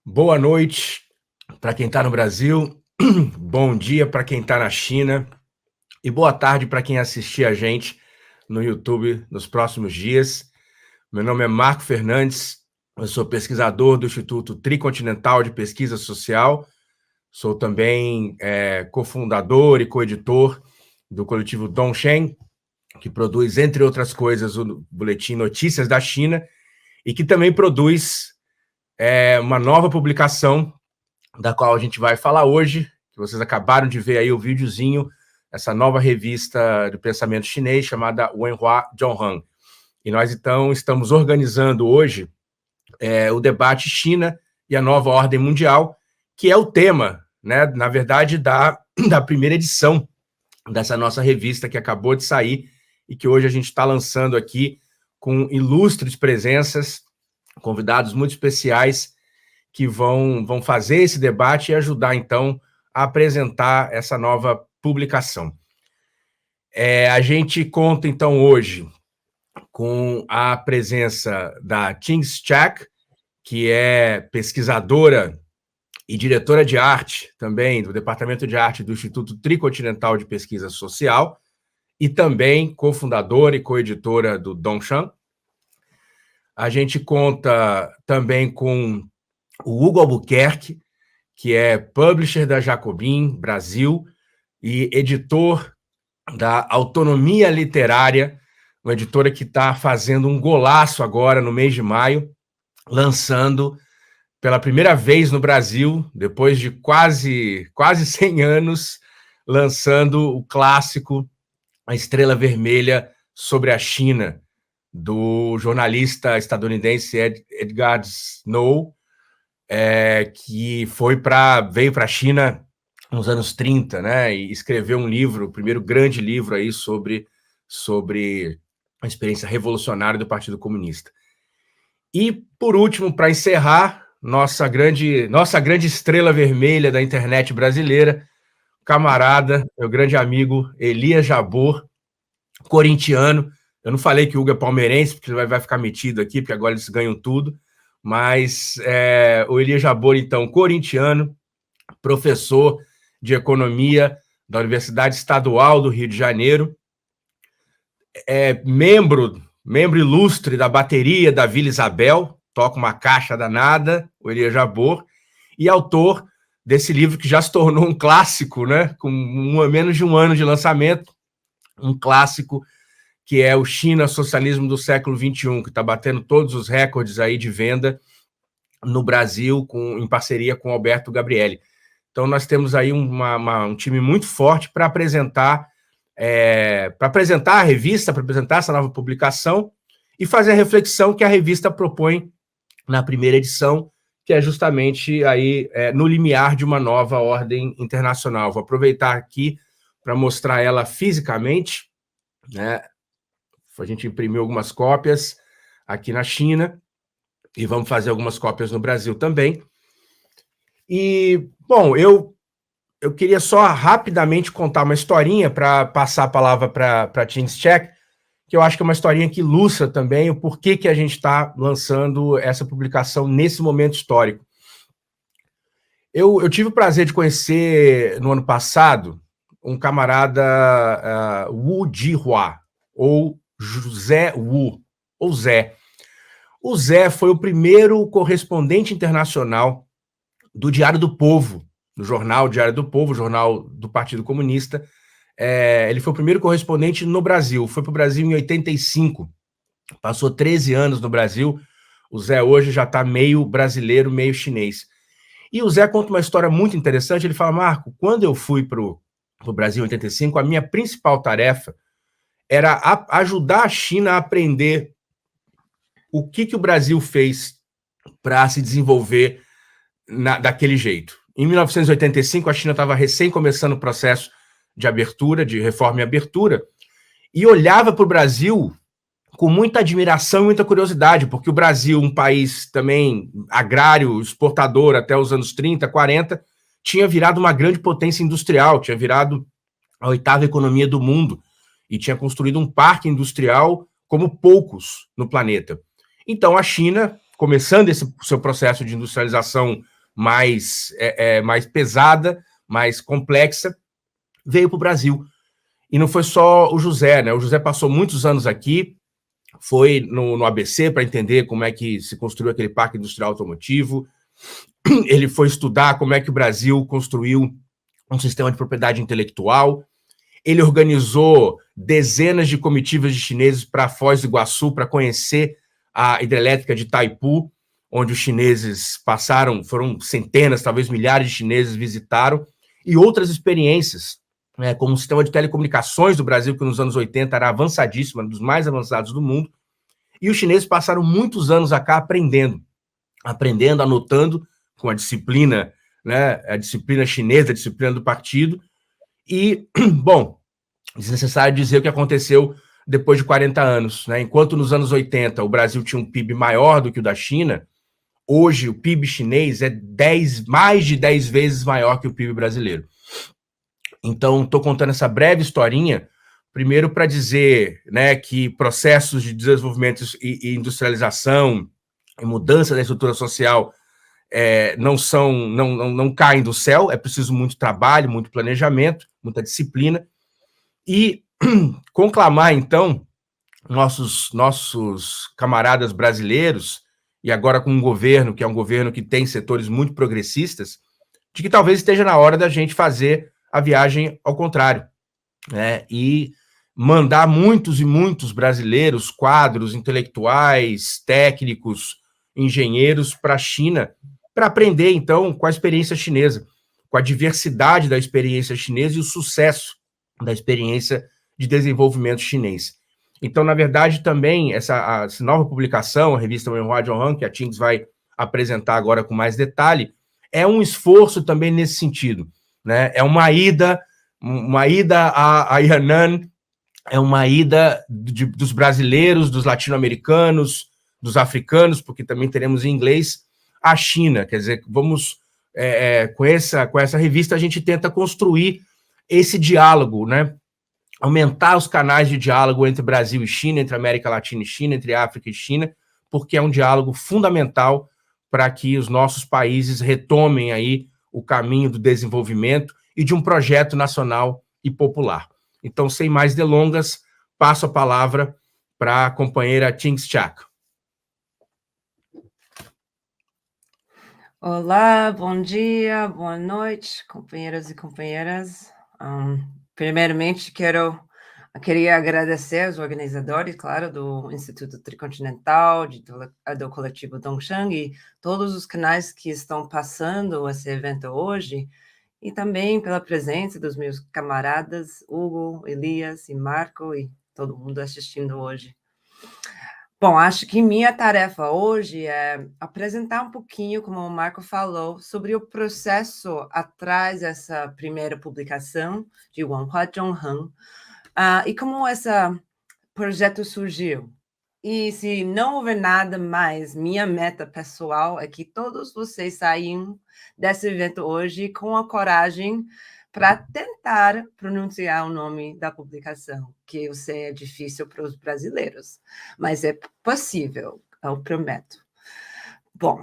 Boa noite para quem está no Brasil, bom dia para quem está na China e boa tarde para quem assistir a gente no YouTube nos próximos dias. Meu nome é Marco Fernandes, eu sou pesquisador do Instituto Tricontinental de Pesquisa Social, sou também cofundador e coeditor do coletivo Dongshen, que produz, entre outras coisas, o boletim Notícias da China e que também produz uma nova publicação da qual a gente vai falar hoje, que vocês acabaram de ver aí o videozinho, essa nova revista do pensamento chinês chamada Wenhua Zhongheng. E nós, então, estamos organizando hoje o debate China e a nova ordem mundial, que é o tema, né, na verdade, da primeira edição dessa nossa revista que acabou de sair e que hoje a gente está lançando aqui com ilustres presenças, convidados muito especiais que vão fazer esse debate e ajudar, então, a apresentar essa nova publicação. A gente conta, então, hoje com a presença da Ting Chak, que é pesquisadora e diretora de arte também do Departamento de Arte do Instituto Tricontinental de Pesquisa Social e também cofundadora e coeditora do Dongshen. A gente conta também com o Hugo Albuquerque, que é publisher da Jacobin Brasil e editor da Autonomia Literária, uma editora que está fazendo um golaço agora no mês de maio, lançando pela primeira vez no Brasil, depois de quase 100 anos, lançando o clássico A Estrela Vermelha sobre a China, do jornalista estadunidense Edgar Snow, que veio para a China nos anos 30, né, e escreveu um livro, o primeiro grande livro aí sobre a experiência revolucionária do Partido Comunista. E, por último, para encerrar, nossa grande estrela vermelha da internet brasileira, camarada, meu grande amigo Elias Jabbour, corintiano. Eu não falei que o Hugo é palmeirense, porque ele vai ficar metido aqui, porque agora eles ganham tudo, mas o Elias Jabbour, então, corintiano, professor de economia da Universidade Estadual do Rio de Janeiro, membro ilustre da bateria da Vila Isabel, toca uma caixa danada, o Elias Jabbour, e autor desse livro que já se tornou um clássico, né, com menos de um ano de lançamento, um clássico que é o China Socialismo do Século XXI, que está batendo todos os recordes aí de venda no Brasil, em parceria com Alberto Gabrielli. Então, nós temos aí um time muito forte para apresentar a revista, para apresentar essa nova publicação e fazer a reflexão que a revista propõe na primeira edição, que é justamente aí no limiar de uma nova ordem internacional. Vou aproveitar aqui para mostrar ela fisicamente, né? A gente imprimiu algumas cópias aqui na China e vamos fazer algumas cópias no Brasil também. E, bom, eu queria só rapidamente contar uma historinha para passar a palavra para Ting Chak, que eu acho que é uma historinha que ilustra também o porquê que a gente está lançando essa publicação nesse momento histórico. Eu tive o prazer de conhecer, no ano passado, um camarada Wu Jihua, ou José Wu, ou Zé. O Zé foi o primeiro correspondente internacional do Diário do Povo, no jornal Diário do Povo, jornal do Partido Comunista. Ele foi o primeiro correspondente no Brasil, foi para o Brasil em 85, passou 13 anos no Brasil. O Zé hoje já está meio brasileiro, meio chinês. E o Zé conta uma história muito interessante. Ele fala: Marco, quando eu fui para o Brasil em 85, a minha principal tarefa era ajudar a China a aprender o que o Brasil fez para se desenvolver daquele jeito. Em 1985, a China estava recém começando o processo de abertura, de reforma e abertura, e olhava para o Brasil com muita admiração e muita curiosidade, porque o Brasil, um país também agrário, exportador até os anos 30, 40, tinha virado uma grande potência industrial, tinha virado a 8ª economia do mundo, e tinha construído um parque industrial como poucos no planeta. Então, a China, começando esse seu processo de industrialização mais pesada, mais complexa, veio para o Brasil. E não foi só o José, né? O José passou muitos anos aqui, foi no ABC para entender como é que se construiu aquele parque industrial automotivo. Ele foi estudar como é que o Brasil construiu um sistema de propriedade intelectual. Ele organizou dezenas de comitivas de chineses para Foz do Iguaçu para conhecer a hidrelétrica de Itaipu, onde os chineses passaram, foram centenas, talvez milhares de chineses visitaram, e outras experiências, né, como o sistema de telecomunicações do Brasil, que nos anos 80 era avançadíssimo, um dos mais avançados do mundo, e os chineses passaram muitos anos cá aprendendo, anotando, com a disciplina, né, a disciplina chinesa, a disciplina do partido, e, bom, desnecessário dizer o que aconteceu depois de 40 anos. Né? Enquanto nos anos 80 o Brasil tinha um PIB maior do que o da China, hoje o PIB chinês é mais de 10 vezes maior que o PIB brasileiro. Então, estou contando essa breve historinha, primeiro para dizer, né, que processos de desenvolvimento e industrialização e mudança da estrutura social não caem do céu, é preciso muito trabalho, muito planejamento, muita disciplina, e conclamar, então, nossos camaradas brasileiros, e agora com um governo que é um governo que tem setores muito progressistas, de que talvez esteja na hora da gente fazer a viagem ao contrário, né? E mandar muitos e muitos brasileiros, quadros intelectuais, técnicos, engenheiros para a China, para aprender, então, com a experiência chinesa, com a diversidade da experiência chinesa e o sucesso da experiência de desenvolvimento chinês. Então, na verdade, também essa nova publicação, a revista Wenhua Zhonghan, que a Tings vai apresentar agora com mais detalhe, é um esforço também nesse sentido, né? É uma ida a Yan'an, é uma ida dos brasileiros, dos latino-americanos, dos africanos, porque também teremos em inglês, à China. Quer dizer, vamos com essa revista a gente tenta construir esse diálogo, né? Aumentar os canais de diálogo entre Brasil e China, entre América Latina e China, entre África e China, porque é um diálogo fundamental para que os nossos países retomem aí o caminho do desenvolvimento e de um projeto nacional e popular. Então, sem mais delongas, passo a palavra para a companheira Tings Chak. Olá, bom dia, boa noite, companheiros e companheiras. Primeiramente, queria agradecer aos organizadores, claro, do Instituto Tricontinental, do Coletivo Dongshang e todos os canais que estão passando esse evento hoje, e também pela presença dos meus camaradas Hugo, Elias e Marco e todo mundo assistindo hoje. Bom, acho que minha tarefa hoje é apresentar um pouquinho, como o Marco falou, sobre o processo atrás dessa primeira publicação de Wenhua Zhonghan, e como esse projeto surgiu. E se não houver nada mais, minha meta pessoal é que todos vocês saiam desse evento hoje com a coragem para tentar pronunciar o nome da publicação, que eu sei é difícil para os brasileiros, mas é possível, eu prometo. Bom,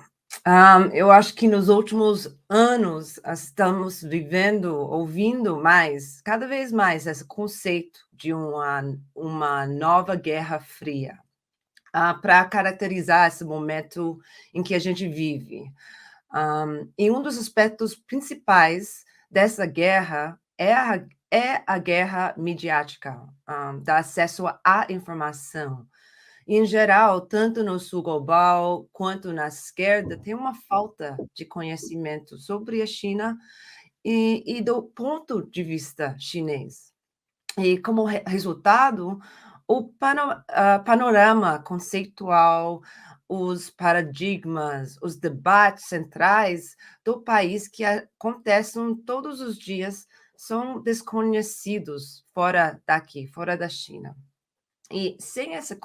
eu acho que nos últimos anos estamos ouvindo cada vez mais, esse conceito de uma nova Guerra Fria, para caracterizar esse momento em que a gente vive. E um dos aspectos principais dessa guerra é a guerra midiática, dá acesso à informação. E, em geral, tanto no sul global quanto na esquerda, tem uma falta de conhecimento sobre a China e do ponto de vista chinês. E, como resultado, o panorama conceitual, os paradigmas, os debates centrais do país que acontecem todos os dias são desconhecidos fora daqui, fora da China. E sem esse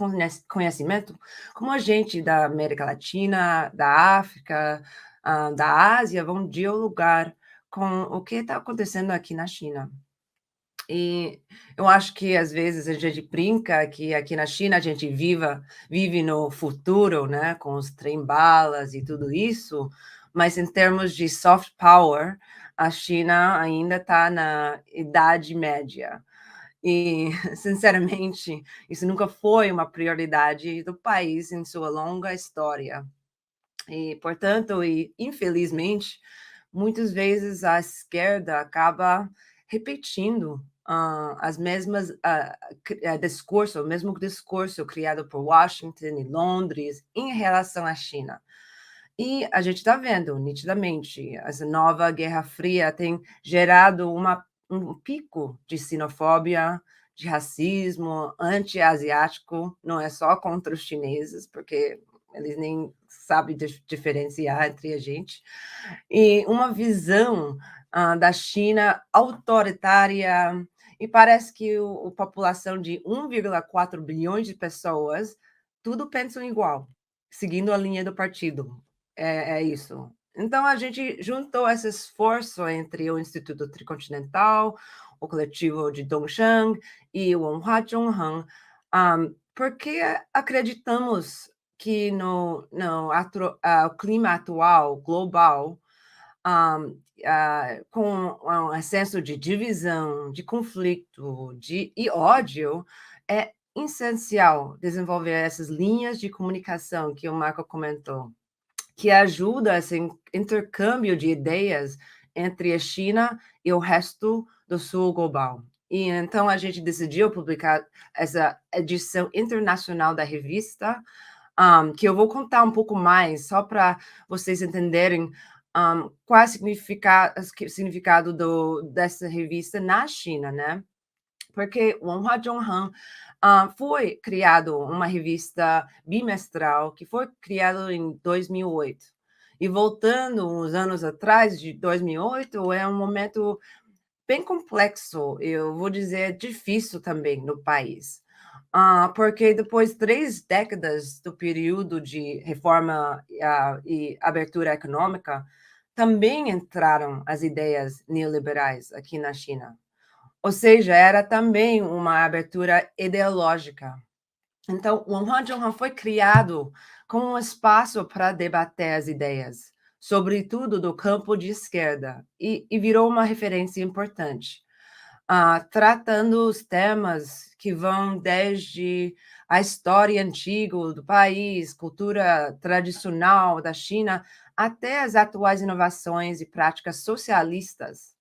conhecimento, como a gente da América Latina, da África, da Ásia, vão dialogar com o que está acontecendo aqui na China. E eu acho que às vezes a gente brinca que aqui na China a gente vive no futuro, né, com os trem-balas e tudo isso, mas em termos de soft power, a China ainda está na Idade Média. E, sinceramente, isso nunca foi uma prioridade do país em sua longa história. E, portanto, infelizmente, muitas vezes a esquerda acaba repetindo as mesmas discurso, o mesmo discurso criado por Washington e Londres em relação à China. E a gente está vendo nitidamente, essa nova Guerra Fria tem gerado um pico de xenofobia, de racismo anti-asiático, não é só contra os chineses, porque eles nem sabem diferenciar entre a gente, e uma visão da China autoritária, e parece que a população de 1,4 bilhões de pessoas, tudo pensam igual, seguindo a linha do partido. É isso. Então, a gente juntou esse esforço entre o Instituto Tricontinental, o coletivo de Dongshan e o Wenhua Zhongheng, porque acreditamos que no clima atual, global, com um excesso de divisão, de conflito e ódio, é essencial desenvolver essas linhas de comunicação que o Marco comentou, que ajuda esse intercâmbio de ideias entre a China e o resto do sul global. E então a gente decidiu publicar essa edição internacional da revista, que eu vou contar um pouco mais, só para vocês entenderem qual é o significado dessa revista na China, né? Porque o Wenhua Zhongheng foi criado uma revista bimestral que foi criada em 2008. E voltando uns anos atrás, de 2008, é um momento bem complexo, eu vou dizer difícil também no país. Porque depois de 3 décadas do período de reforma e abertura econômica, também entraram as ideias neoliberais aqui na China. Ou seja, era também uma abertura ideológica. Então, o Wenhua Zhongheng foi criado como um espaço para debater as ideias, sobretudo do campo de esquerda, e virou uma referência importante, tratando os temas que vão desde a história antiga do país, cultura tradicional da China, até as atuais inovações e práticas socialistas,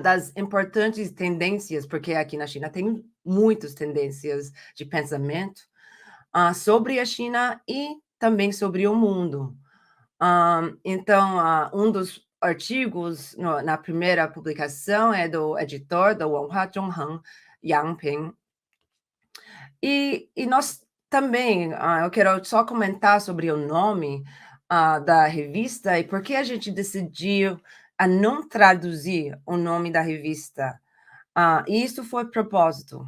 das importantes tendências, porque aqui na China tem muitas tendências de pensamento, sobre a China e também sobre o mundo. Então, um dos artigos na primeira publicação é do editor do Wenhua Zhongheng, Yang Ping. E nós também, eu quero só comentar sobre o nome da revista e por que a gente decidiu a não traduzir o nome da revista. E isso foi propósito.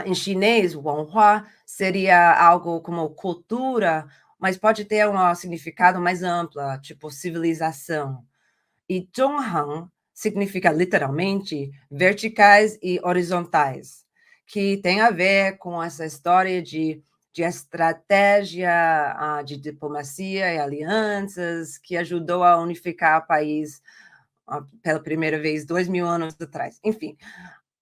Em chinês, Wenhua seria algo como cultura, mas pode ter um significado mais amplo, tipo civilização. E Zhongheng significa literalmente verticais e horizontais, que tem a ver com essa história de estratégia, de diplomacia e alianças, que ajudou a unificar o país pela primeira vez 2.000 anos atrás. Enfim,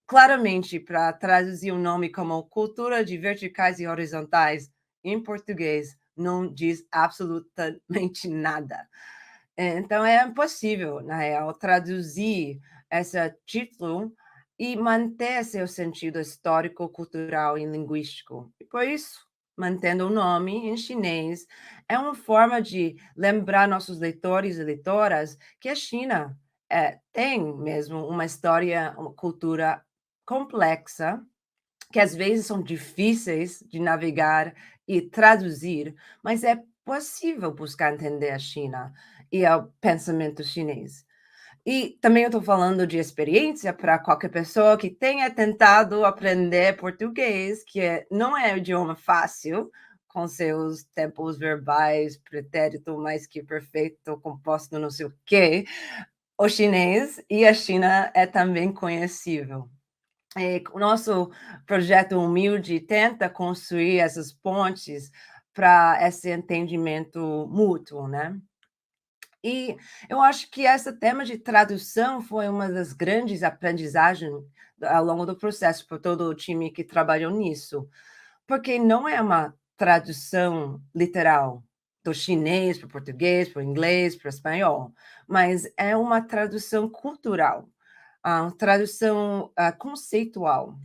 claramente, para traduzir o nome como cultura de verticais e horizontais, em português, não diz absolutamente nada. Então, é impossível, na real, traduzir esse título e manter seu sentido histórico, cultural e linguístico. E por isso, mantendo o nome em chinês, é uma forma de lembrar nossos leitores e leitoras que a China tem mesmo uma história, uma cultura complexa, que às vezes são difíceis de navegar e traduzir, mas é possível buscar entender a China e o pensamento chinês. E também eu estou falando de experiência para qualquer pessoa que tenha tentado aprender português, que não é um idioma fácil, com seus tempos verbais, pretérito mais que perfeito, composto não sei o quê. O chinês e a China é também conhecível. O nosso projeto humilde tenta construir essas pontes para esse entendimento mútuo, né? E eu acho que esse tema de tradução foi uma das grandes aprendizagens ao longo do processo, por todo o time que trabalhou nisso, porque não é uma tradução literal do chinês para o português, para o inglês, para o espanhol, mas é uma tradução cultural, tradução conceitual.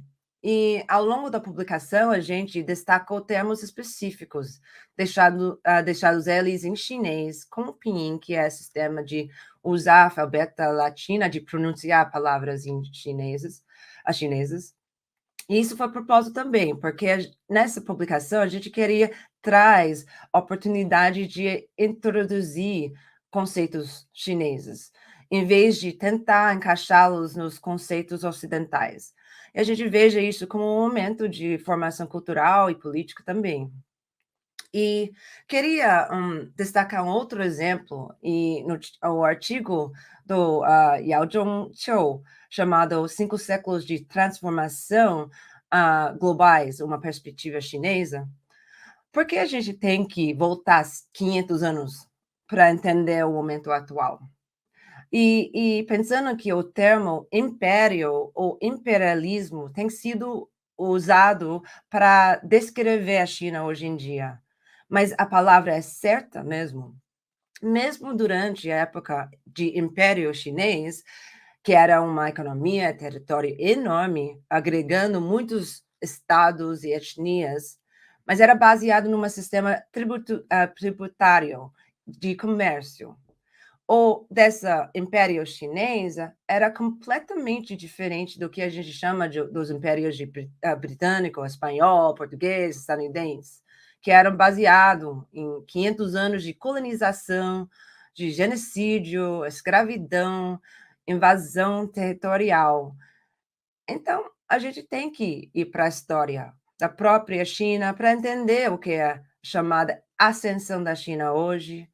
E ao longo da publicação, a gente destacou termos específicos, deixados eles em chinês, com pinyin, que é o sistema de usar a alfabeta latina, de pronunciar palavras em chinesas, as chinesas. E isso foi propósito também, porque nessa publicação a gente queria traz oportunidade de introduzir conceitos chineses, em vez de tentar encaixá-los nos conceitos ocidentais. E a gente veja isso como um momento de formação cultural e política também. E queria destacar um outro exemplo, e o artigo do Yao Zhongqiu, chamado Cinco Séculos de Transformação Globais, uma perspectiva chinesa. Por que a gente tem que voltar 500 anos para entender o momento atual? E pensando que o termo império ou imperialismo tem sido usado para descrever a China hoje em dia. Mas a palavra é certa mesmo? Mesmo durante a época de Império Chinês, que era uma economia, território enorme, agregando muitos estados e etnias, mas era baseado num sistema tributário de comércio. O dessa Império Chinesa era completamente diferente do que a gente chama dos impérios britânico, espanhol, português, estadunidense, que eram baseados em 500 anos de colonização, de genocídio, escravidão, invasão territorial. Então, a gente tem que ir para a história da própria China para entender o que é chamada ascensão da China hoje,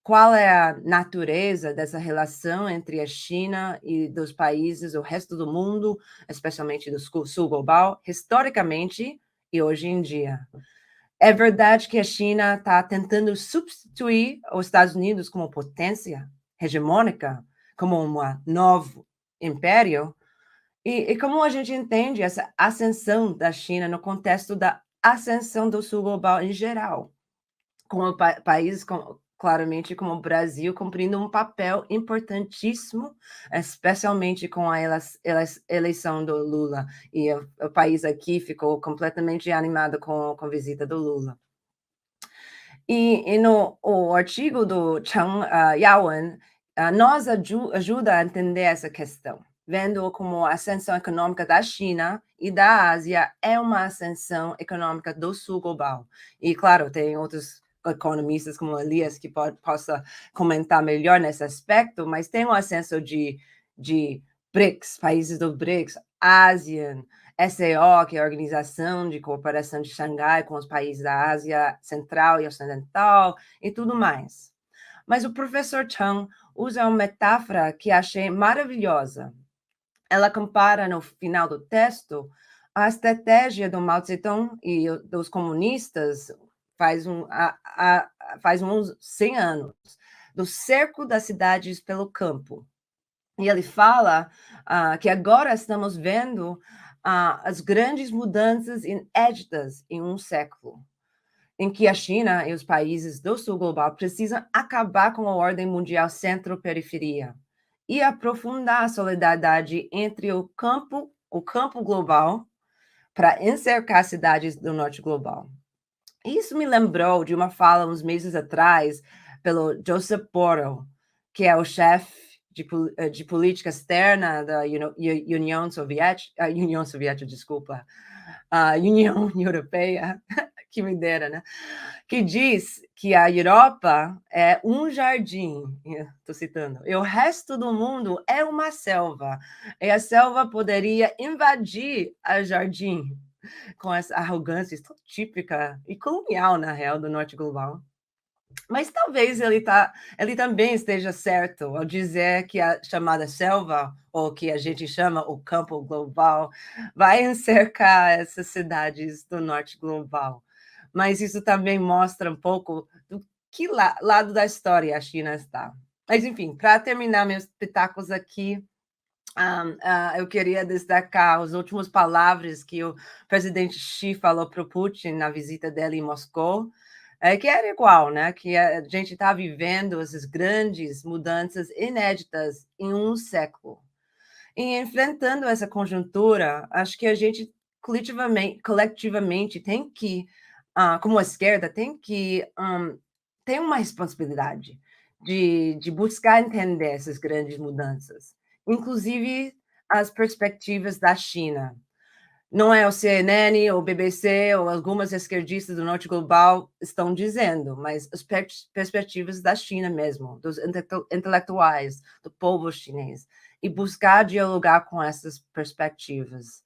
qual é a natureza dessa relação entre a China e dos países, o resto do mundo, especialmente do sul global, historicamente e hoje em dia? É verdade que a China está tentando substituir os Estados Unidos como potência hegemônica, como um novo império? E como a gente entende essa ascensão da China no contexto da ascensão do sul global em geral? Como países claramente como o Brasil, cumprindo um papel importantíssimo, especialmente com a eleição do Lula, e o país aqui ficou completamente animado com a visita do Lula. E no o artigo do Chang Yawen, nos ajuda a entender essa questão, vendo como a ascensão econômica da China e da Ásia é uma ascensão econômica do sul global. E, claro, tem outros economistas como Elias que possa comentar melhor nesse aspecto, mas tem um ascenso de BRICS, países do BRICS, ASEAN, SEO, que é a Organização de Cooperação de Xangai com os países da Ásia Central e Ocidental e tudo mais. Mas o professor Chang usa uma metáfora que achei maravilhosa. Ela compara no final do texto a estratégia do Mao Zedong e dos comunistas faz uns 100 anos, do cerco das cidades pelo campo. E ele fala que agora estamos vendo as grandes mudanças inéditas em um século, em que a China e os países do sul global precisam acabar com a ordem mundial centro-periferia e aprofundar a solidariedade entre o campo global para encercar cidades do norte global. Isso me lembrou de uma fala uns meses atrás pelo Joseph Borrell, que é o chefe de política externa da União Soviética, desculpa, a União Europeia, que me dera, né? Que diz que a Europa é um jardim, estou citando, e o resto do mundo é uma selva, e a selva poderia invadir o jardim, com essa arrogância típica e colonial, na real, do norte global. Mas talvez ele também esteja certo ao dizer que a chamada selva, ou que a gente chama o campo global, vai encercar essas cidades do norte global. Mas isso também mostra um pouco do que lado da história a China está. Mas, enfim, para terminar meus pitacos aqui, eu queria destacar as últimas palavras que o presidente Xi falou para o Putin na visita dele em Moscou, que era igual, né? Que a gente está vivendo essas grandes mudanças inéditas em um século. E enfrentando essa conjuntura, acho que a gente coletivamente tem que, como a esquerda, tem uma responsabilidade de buscar entender essas grandes mudanças, inclusive as perspectivas da China. Não é o CNN, ou o BBC, ou algumas esquerdistas do norte global estão dizendo, mas as perspectivas da China mesmo, dos intelectuais, do povo chinês, e buscar dialogar com essas perspectivas.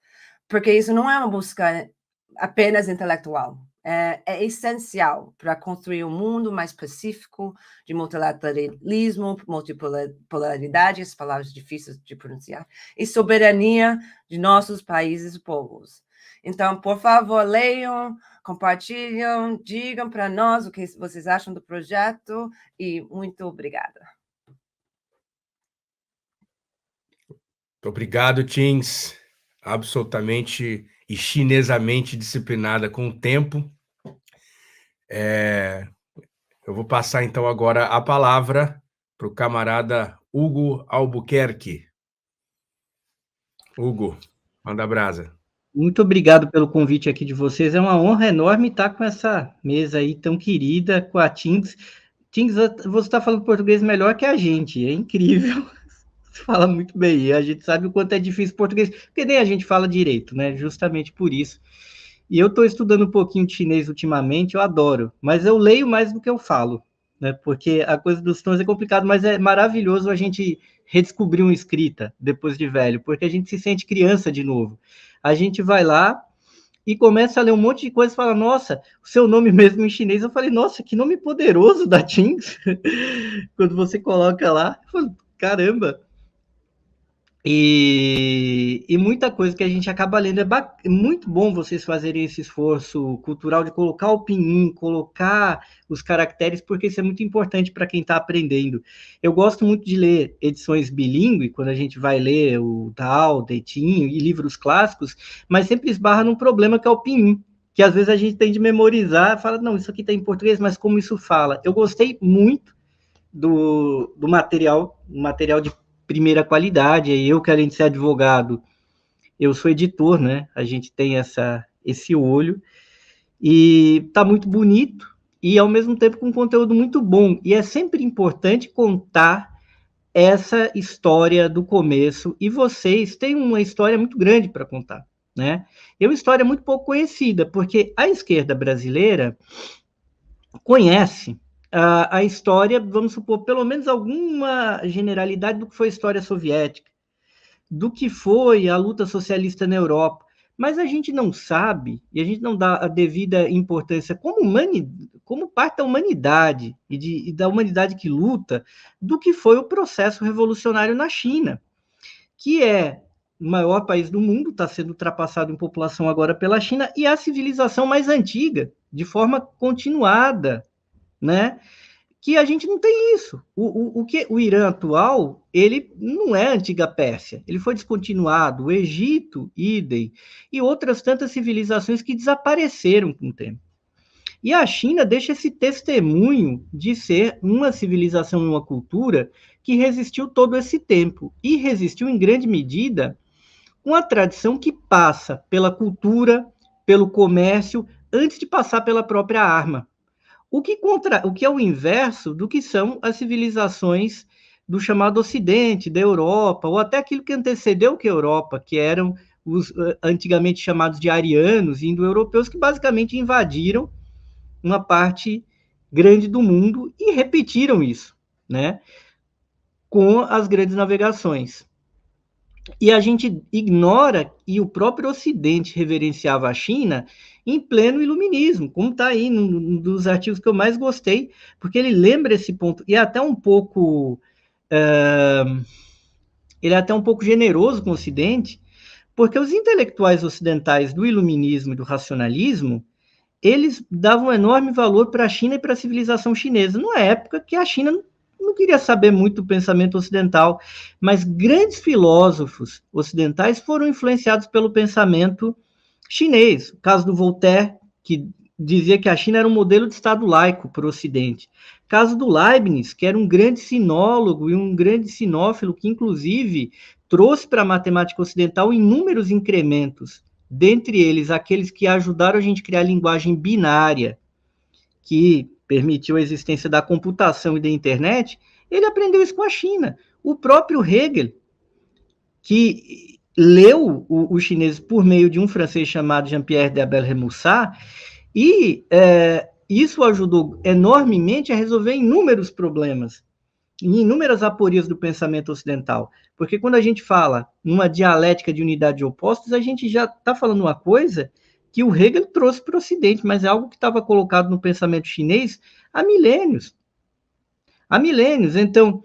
Porque isso não é uma busca apenas intelectual, é essencial para construir um mundo mais pacífico, de multilateralismo, multipolaridade, as palavras difíceis de pronunciar, e soberania de nossos países e povos. Então, por favor, leiam, compartilham, digam para nós o que vocês acham do projeto e muito obrigada. Obrigado, Tins. Absolutamente e chinesamente disciplinada com o tempo. Eu vou passar, então, agora a palavra para o camarada Hugo Albuquerque. Hugo, manda brasa. Muito obrigado pelo convite aqui de vocês. É uma honra enorme estar com essa mesa aí tão querida, com a Tins. Tins, você está falando português melhor que a gente. É incrível. Você fala muito bem. E a gente sabe o quanto é difícil português, porque nem a gente fala direito, né? Justamente por isso. E eu estou estudando um pouquinho de chinês ultimamente, eu adoro. Mas eu leio mais do que eu falo, né? Porque a coisa dos tons é complicado, mas é maravilhoso a gente redescobrir uma escrita depois de velho, porque a gente se sente criança de novo. A gente vai lá e começa a ler um monte de coisa e fala, nossa, o seu nome mesmo em chinês. Eu falei, nossa, que nome poderoso da Tins. Quando você coloca lá, eu falo, caramba. E muita coisa que a gente acaba lendo. É muito bom vocês fazerem esse esforço cultural de colocar o pinyin, colocar os caracteres, porque isso é muito importante para quem está aprendendo. Eu gosto muito de ler edições bilíngue, quando a gente vai ler o Tao, Tetinho e livros clássicos, mas sempre esbarra num problema que é o pinyin, que às vezes a gente tem de memorizar, fala, não, isso aqui está em português, mas como isso fala? Eu gostei muito do material de primeira qualidade. Eu, que além de ser advogado, eu sou editor, né? A gente tem esse olho. E tá muito bonito e, ao mesmo tempo, com conteúdo muito bom. E é sempre importante contar essa história do começo. E vocês têm uma história muito grande para contar, né? É uma história muito pouco conhecida, porque a esquerda brasileira conhece a história, vamos supor, pelo menos alguma generalidade do que foi a história soviética, do que foi a luta socialista na Europa, mas a gente não sabe, e a gente não dá a devida importância como parte da humanidade e da humanidade que luta, do que foi o processo revolucionário na China, que é o maior país do mundo, está sendo ultrapassado em população agora pela China, e a civilização mais antiga, de forma continuada, né? Que a gente não tem isso. O Irã atual, ele não é a antiga Pérsia, ele foi descontinuado, o Egito, idem, e outras tantas civilizações que desapareceram com o tempo. E a China deixa esse testemunho de ser uma civilização, uma cultura que resistiu todo esse tempo, e resistiu em grande medida com a tradição que passa pela cultura, pelo comércio, antes de passar pela própria arma. O que é o inverso do que são as civilizações do chamado Ocidente, da Europa, ou até aquilo que antecedeu que a Europa, que eram os antigamente chamados de arianos, indo-europeus, que basicamente invadiram uma parte grande do mundo e repetiram isso, né, com as grandes navegações. E a gente ignora, e o próprio Ocidente reverenciava a China, em pleno iluminismo, como está aí num dos artigos que eu mais gostei, porque ele lembra esse ponto, e é até um pouco... ele é até um pouco generoso com o Ocidente, porque os intelectuais ocidentais do iluminismo e do racionalismo, eles davam enorme valor para a China e para a civilização chinesa, numa época que a China não queria saber muito do pensamento ocidental, mas grandes filósofos ocidentais foram influenciados pelo pensamento chinês. O caso do Voltaire, que dizia que a China era um modelo de Estado laico para o Ocidente. O caso do Leibniz, que era um grande sinólogo e um grande sinófilo, que inclusive trouxe para a matemática ocidental inúmeros incrementos, dentre eles aqueles que ajudaram a gente a criar a linguagem binária, que permitiu a existência da computação e da internet. Ele aprendeu isso com a China. O próprio Hegel, que leu o chinês por meio de um francês chamado Jean-Pierre de Abel-Remusat, e isso ajudou enormemente a resolver inúmeros problemas, inúmeras aporias do pensamento ocidental. Porque quando a gente fala numa dialética de unidade de opostos, a gente já está falando uma coisa que o Hegel trouxe para o Ocidente, mas é algo que estava colocado no pensamento chinês há milênios. Há milênios. Então,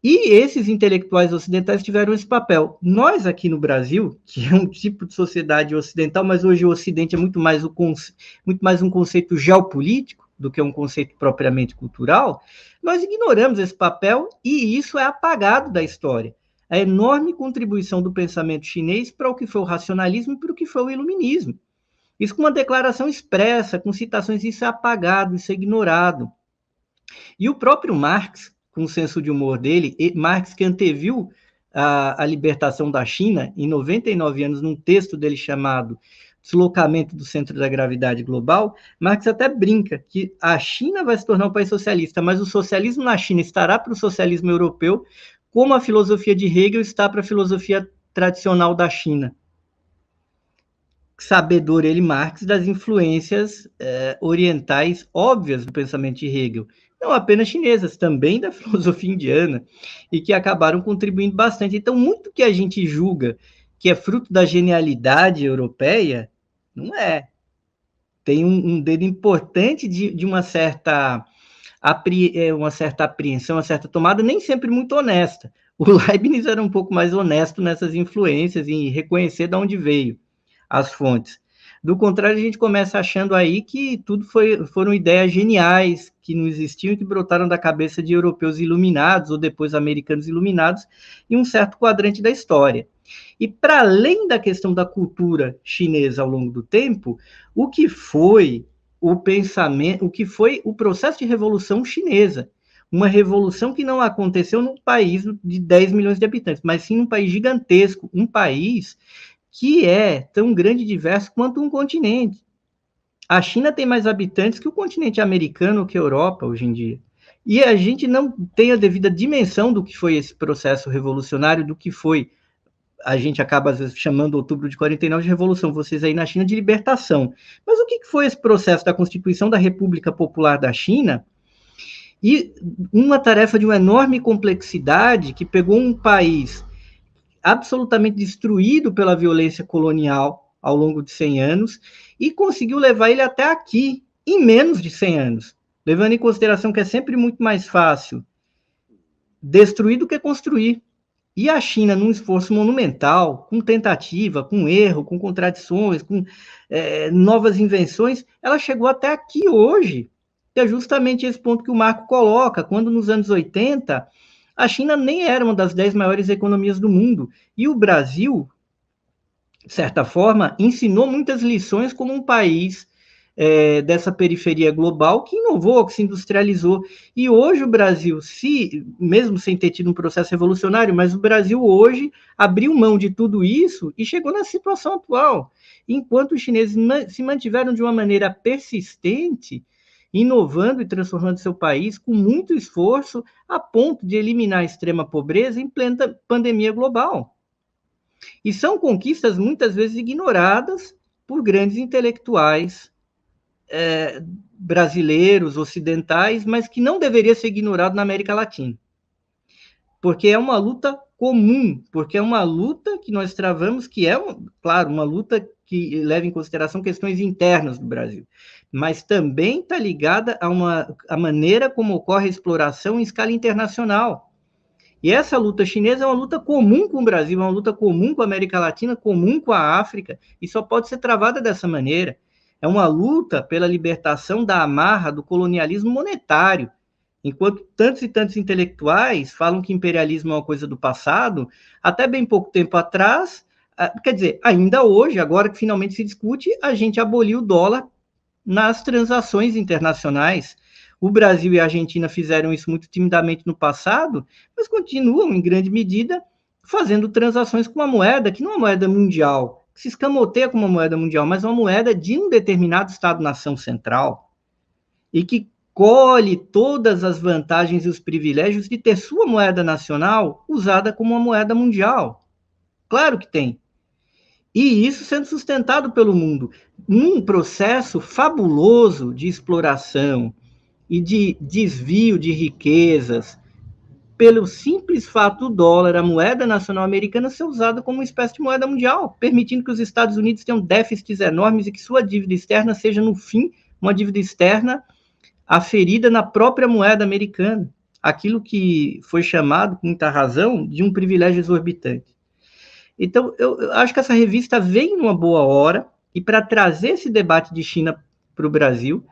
e esses intelectuais ocidentais tiveram esse papel. Nós aqui no Brasil, que é um tipo de sociedade ocidental, mas hoje o Ocidente é muito mais um conceito geopolítico do que um conceito propriamente cultural, nós ignoramos esse papel e isso é apagado da história. A enorme contribuição do pensamento chinês para o que foi o racionalismo e para o que foi o iluminismo. Isso com uma declaração expressa, com citações, isso é apagado, isso é ignorado. E o próprio Marx, com o senso de humor dele, Marx que anteviu a libertação da China em 99 anos, num texto dele chamado Deslocamento do Centro da Gravidade Global, Marx até brinca que a China vai se tornar um país socialista, mas o socialismo na China estará para o socialismo europeu, como a filosofia de Hegel está para a filosofia tradicional da China. Sabedor ele, Marx, das influências orientais óbvias do pensamento de Hegel, não apenas chinesas, também da filosofia indiana, e que acabaram contribuindo bastante. Então, muito que a gente julga que é fruto da genialidade europeia, não é. Tem um dedo importante de uma certa apreensão, uma certa tomada, nem sempre muito honesta. O Leibniz era um pouco mais honesto nessas influências, em reconhecer de onde veio as fontes. Do contrário, a gente começa achando aí que tudo foram ideias geniais, que não existiam e que brotaram da cabeça de europeus iluminados, ou depois americanos iluminados, em um certo quadrante da história. E para além da questão da cultura chinesa ao longo do tempo, o que foi o pensamento, o que foi o processo de revolução chinesa, uma revolução que não aconteceu num país de 10 milhões de habitantes, mas sim num país gigantesco, um país que é tão grande e diverso quanto um continente. A China tem mais habitantes que o continente americano, que a Europa, hoje em dia. E a gente não tem a devida dimensão do que foi esse processo revolucionário, do que foi, a gente acaba às vezes chamando outubro de 49 de revolução, vocês aí na China de libertação. Mas o que foi esse processo da Constituição da República Popular da China? E uma tarefa de uma enorme complexidade que pegou um país absolutamente destruído pela violência colonial ao longo de 100 anos e conseguiu levar ele até aqui em menos de 100 anos, levando em consideração que é sempre muito mais fácil destruir do que construir. E a China, num esforço monumental, com tentativa, com erro, com contradições, com novas invenções, ela chegou até aqui hoje, que é justamente esse ponto que o Marco coloca, quando nos anos 80, a China nem era uma das 10 maiores economias do mundo, e o Brasil, de certa forma, ensinou muitas lições como um país dessa periferia global que inovou, que se industrializou. E hoje o Brasil, mesmo sem ter tido um processo revolucionário, mas o Brasil hoje abriu mão de tudo isso e chegou na situação atual, enquanto os chineses se mantiveram de uma maneira persistente, inovando e transformando seu país com muito esforço, a ponto de eliminar a extrema pobreza em plena pandemia global. E são conquistas muitas vezes ignoradas por grandes intelectuais brasileiros, ocidentais, mas que não deveria ser ignorado na América Latina. Porque é uma luta comum, porque é uma luta que nós travamos, que é, claro, uma luta que leva em consideração questões internas do Brasil, mas também está ligada a maneira como ocorre a exploração em escala internacional. E essa luta chinesa é uma luta comum com o Brasil, é uma luta comum com a América Latina, comum com a África, e só pode ser travada dessa maneira. É uma luta pela libertação da amarra do colonialismo monetário. Enquanto tantos e tantos intelectuais falam que imperialismo é uma coisa do passado, até bem pouco tempo atrás, quer dizer, ainda hoje, agora que finalmente se discute, a gente aboliu o dólar nas transações internacionais. O Brasil e a Argentina fizeram isso muito timidamente no passado, mas continuam, em grande medida, fazendo transações com uma moeda que não é uma moeda mundial, que se escamoteia como uma moeda mundial, mas uma moeda de um determinado Estado-nação central, e que colhe todas as vantagens e os privilégios de ter sua moeda nacional usada como uma moeda mundial. Claro que tem. E isso sendo sustentado pelo mundo, num processo fabuloso de exploração e de desvio de riquezas, pelo simples fato do dólar, a moeda nacional americana, ser usada como uma espécie de moeda mundial, permitindo que os Estados Unidos tenham déficits enormes e que sua dívida externa seja, no fim, uma dívida externa aferida na própria moeda americana, aquilo que foi chamado, com muita razão, de um privilégio exorbitante. Então, eu acho que essa revista vem numa boa hora, e para trazer esse debate de China para o Brasil,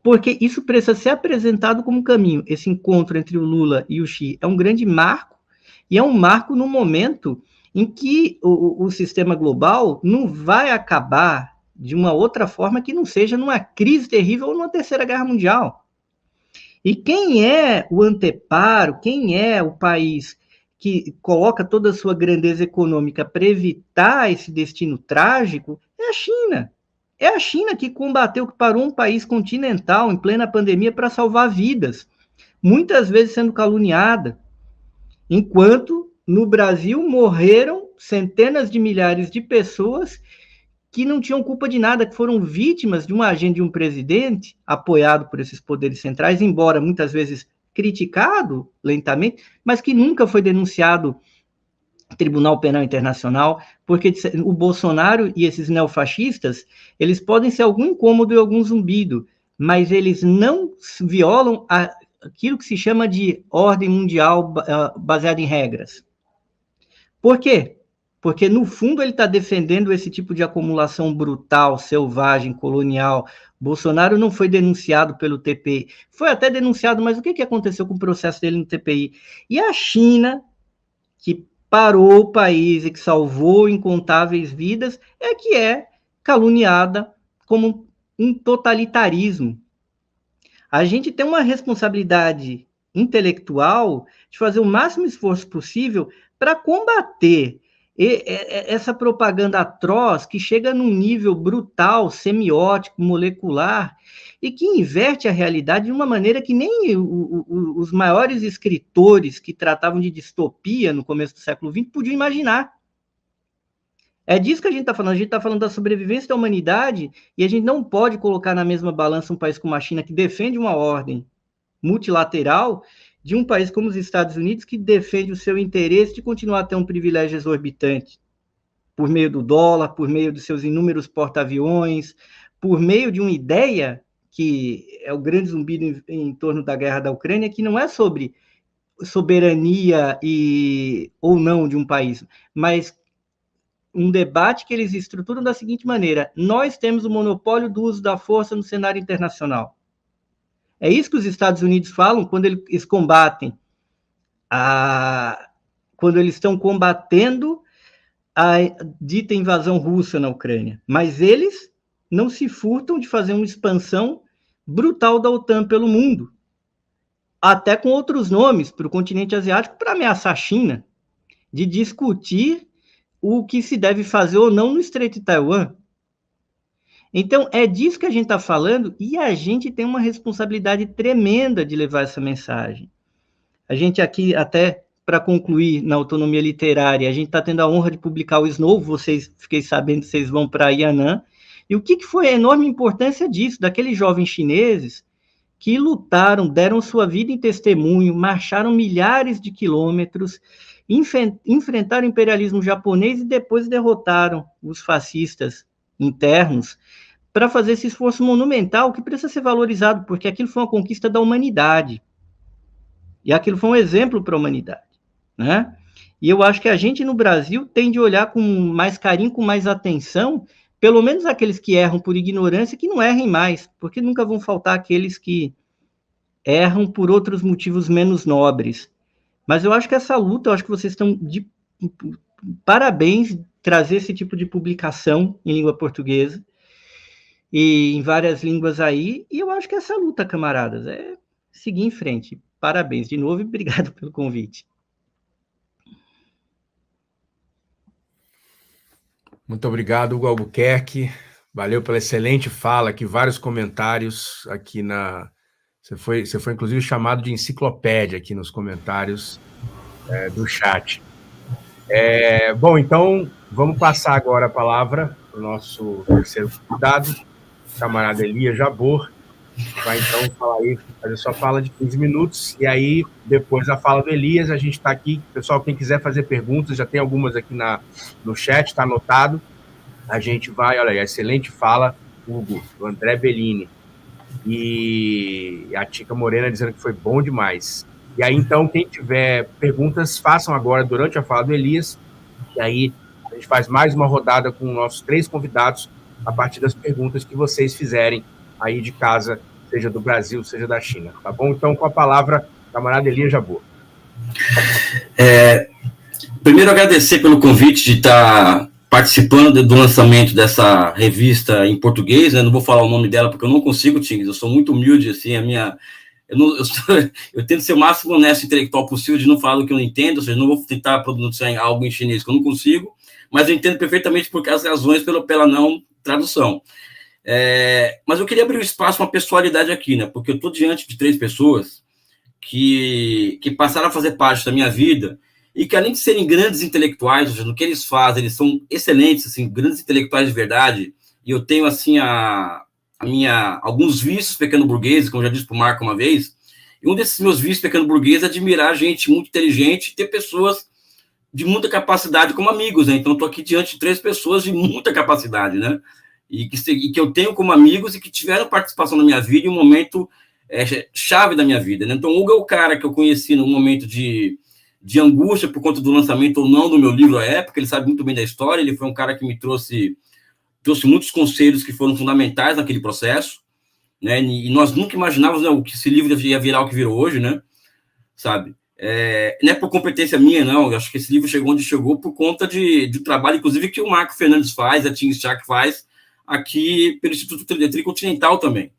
porque isso precisa ser apresentado como caminho. Esse encontro entre o Lula e o Xi é um grande marco, e é um marco no momento em que o sistema global não vai acabar de uma outra forma que não seja numa crise terrível ou numa terceira guerra mundial. E quem é o anteparo, quem é o país que coloca toda a sua grandeza econômica para evitar esse destino trágico, é a China. É a China que combateu, que parou um país continental em plena pandemia para salvar vidas, muitas vezes sendo caluniada, enquanto no Brasil morreram centenas de milhares de pessoas que não tinham culpa de nada, que foram vítimas de uma agenda de um presidente apoiado por esses poderes centrais, embora muitas vezes criticado lentamente, mas que nunca foi denunciado no Tribunal Penal Internacional, porque o Bolsonaro e esses neofascistas, eles podem ser algum incômodo e algum zumbido, mas eles não violam aquilo que se chama de ordem mundial baseada em regras. Por quê? Porque, no fundo, ele está defendendo esse tipo de acumulação brutal, selvagem, colonial. Bolsonaro não foi denunciado pelo TPI. Foi até denunciado, mas o que aconteceu com o processo dele no TPI? E a China, que parou o país e que salvou incontáveis vidas, é que é caluniada como um totalitarismo. A gente tem uma responsabilidade intelectual de fazer o máximo esforço possível para combater essa propaganda atroz que chega num nível brutal, semiótico, molecular, e que inverte a realidade de uma maneira que nem os maiores escritores que tratavam de distopia no começo do século XX podiam imaginar. É disso que a gente está falando. A gente está falando da sobrevivência da humanidade, e a gente não pode colocar na mesma balança um país como a China, que defende uma ordem multilateral, de um país como os Estados Unidos, que defende o seu interesse de continuar a ter um privilégio exorbitante, por meio do dólar, por meio dos seus inúmeros porta-aviões, por meio de uma ideia que é o grande zumbido em torno da guerra da Ucrânia, que não é sobre soberania ou não de um país, mas um debate que eles estruturam da seguinte maneira: nós temos o monopólio do uso da força no cenário internacional. É isso que os Estados Unidos falam quando eles combatem, quando eles estão combatendo a dita invasão russa na Ucrânia. Mas eles não se furtam de fazer uma expansão brutal da OTAN pelo mundo, até com outros nomes para o continente asiático, para ameaçar a China, de discutir o que se deve fazer ou não no Estreito de Taiwan. Então, é disso que a gente está falando, e a gente tem uma responsabilidade tremenda de levar essa mensagem. A gente aqui, até para concluir na autonomia literária, a gente está tendo a honra de publicar o Snow, fiquei sabendo que vocês vão para Yan'an, e o que foi a enorme importância disso, daqueles jovens chineses que lutaram, deram sua vida em testemunho, marcharam milhares de quilômetros enfrentaram o imperialismo japonês e depois derrotaram os fascistas internos para fazer esse esforço monumental que precisa ser valorizado, porque aquilo foi uma conquista da humanidade. E aquilo foi um exemplo para a humanidade, né? E eu acho que a gente no Brasil tem de olhar com mais carinho, com mais atenção, pelo menos aqueles que erram por ignorância, que não errem mais, porque nunca vão faltar aqueles que erram por outros motivos menos nobres. Mas eu acho que essa luta, eu acho que vocês estão de parabéns trazer esse tipo de publicação em língua portuguesa e em várias línguas aí, e eu acho que essa luta, camaradas, é seguir em frente. Parabéns de novo e obrigado pelo convite. Muito obrigado, Hugo Albuquerque. Valeu pela excelente fala aqui, vários comentários aqui na... Você foi inclusive chamado de enciclopédia aqui nos comentários do chat. Bom, então, vamos passar agora a palavra para o nosso terceiro convidado, camarada Elias Jabbour, vai então falar aí, fazer sua fala de 15 minutos, e aí, depois da fala do Elias, a gente está aqui, pessoal, quem quiser fazer perguntas, já tem algumas aqui no chat, está anotado, a gente vai, olha aí, excelente fala, Hugo, do André Bellini, e a Tica Morena dizendo que foi bom demais. E aí, então, quem tiver perguntas, façam agora durante a fala do Elias, e aí a gente faz mais uma rodada com nossos 3 convidados, a partir das perguntas que vocês fizerem aí de casa, seja do Brasil, seja da China, tá bom? Então, com a palavra, camarada Elias Jabbour. Primeiro, agradecer pelo convite de estar participando do lançamento dessa revista em português, né? Não vou falar o nome dela porque eu não consigo, Tigres, eu sou muito humilde, assim, eu tento ser o máximo honesto e intelectual possível de não falar do que eu não entendo, ou seja, não vou tentar pronunciar algo em chinês que eu não consigo, mas eu entendo perfeitamente por as razões pela não tradução. Mas eu queria abrir um espaço, uma pessoalidade aqui, né? Porque eu estou diante de 3 pessoas que passaram a fazer parte da minha vida e que, além de serem grandes intelectuais, ou seja, no que eles fazem, eles são excelentes, assim, grandes intelectuais de verdade, e eu tenho, assim, alguns vícios pequeno-burgueses, como eu já disse para o Marco uma vez, e um desses meus vícios pequeno-burgueses é admirar gente muito inteligente e ter pessoas de muita capacidade como amigos, né? Então, estou aqui diante de 3 pessoas de muita capacidade, né? E que eu tenho como amigos e que tiveram participação na minha vida em um momento chave da minha vida, né? Então, o Hugo é o cara que eu conheci num momento de angústia por conta do lançamento ou não do meu livro à época, ele sabe muito bem da história, ele foi um cara que me trouxe muitos conselhos que foram fundamentais naquele processo, né? E nós nunca imaginávamos, né, que esse livro ia virar o que virou hoje, né? Sabe? Não é por competência minha, não. Eu acho que esse livro chegou onde chegou por conta de trabalho, inclusive, que o Marco Fernandes faz, a Ting Stark faz, aqui pelo Instituto Tricontinental também,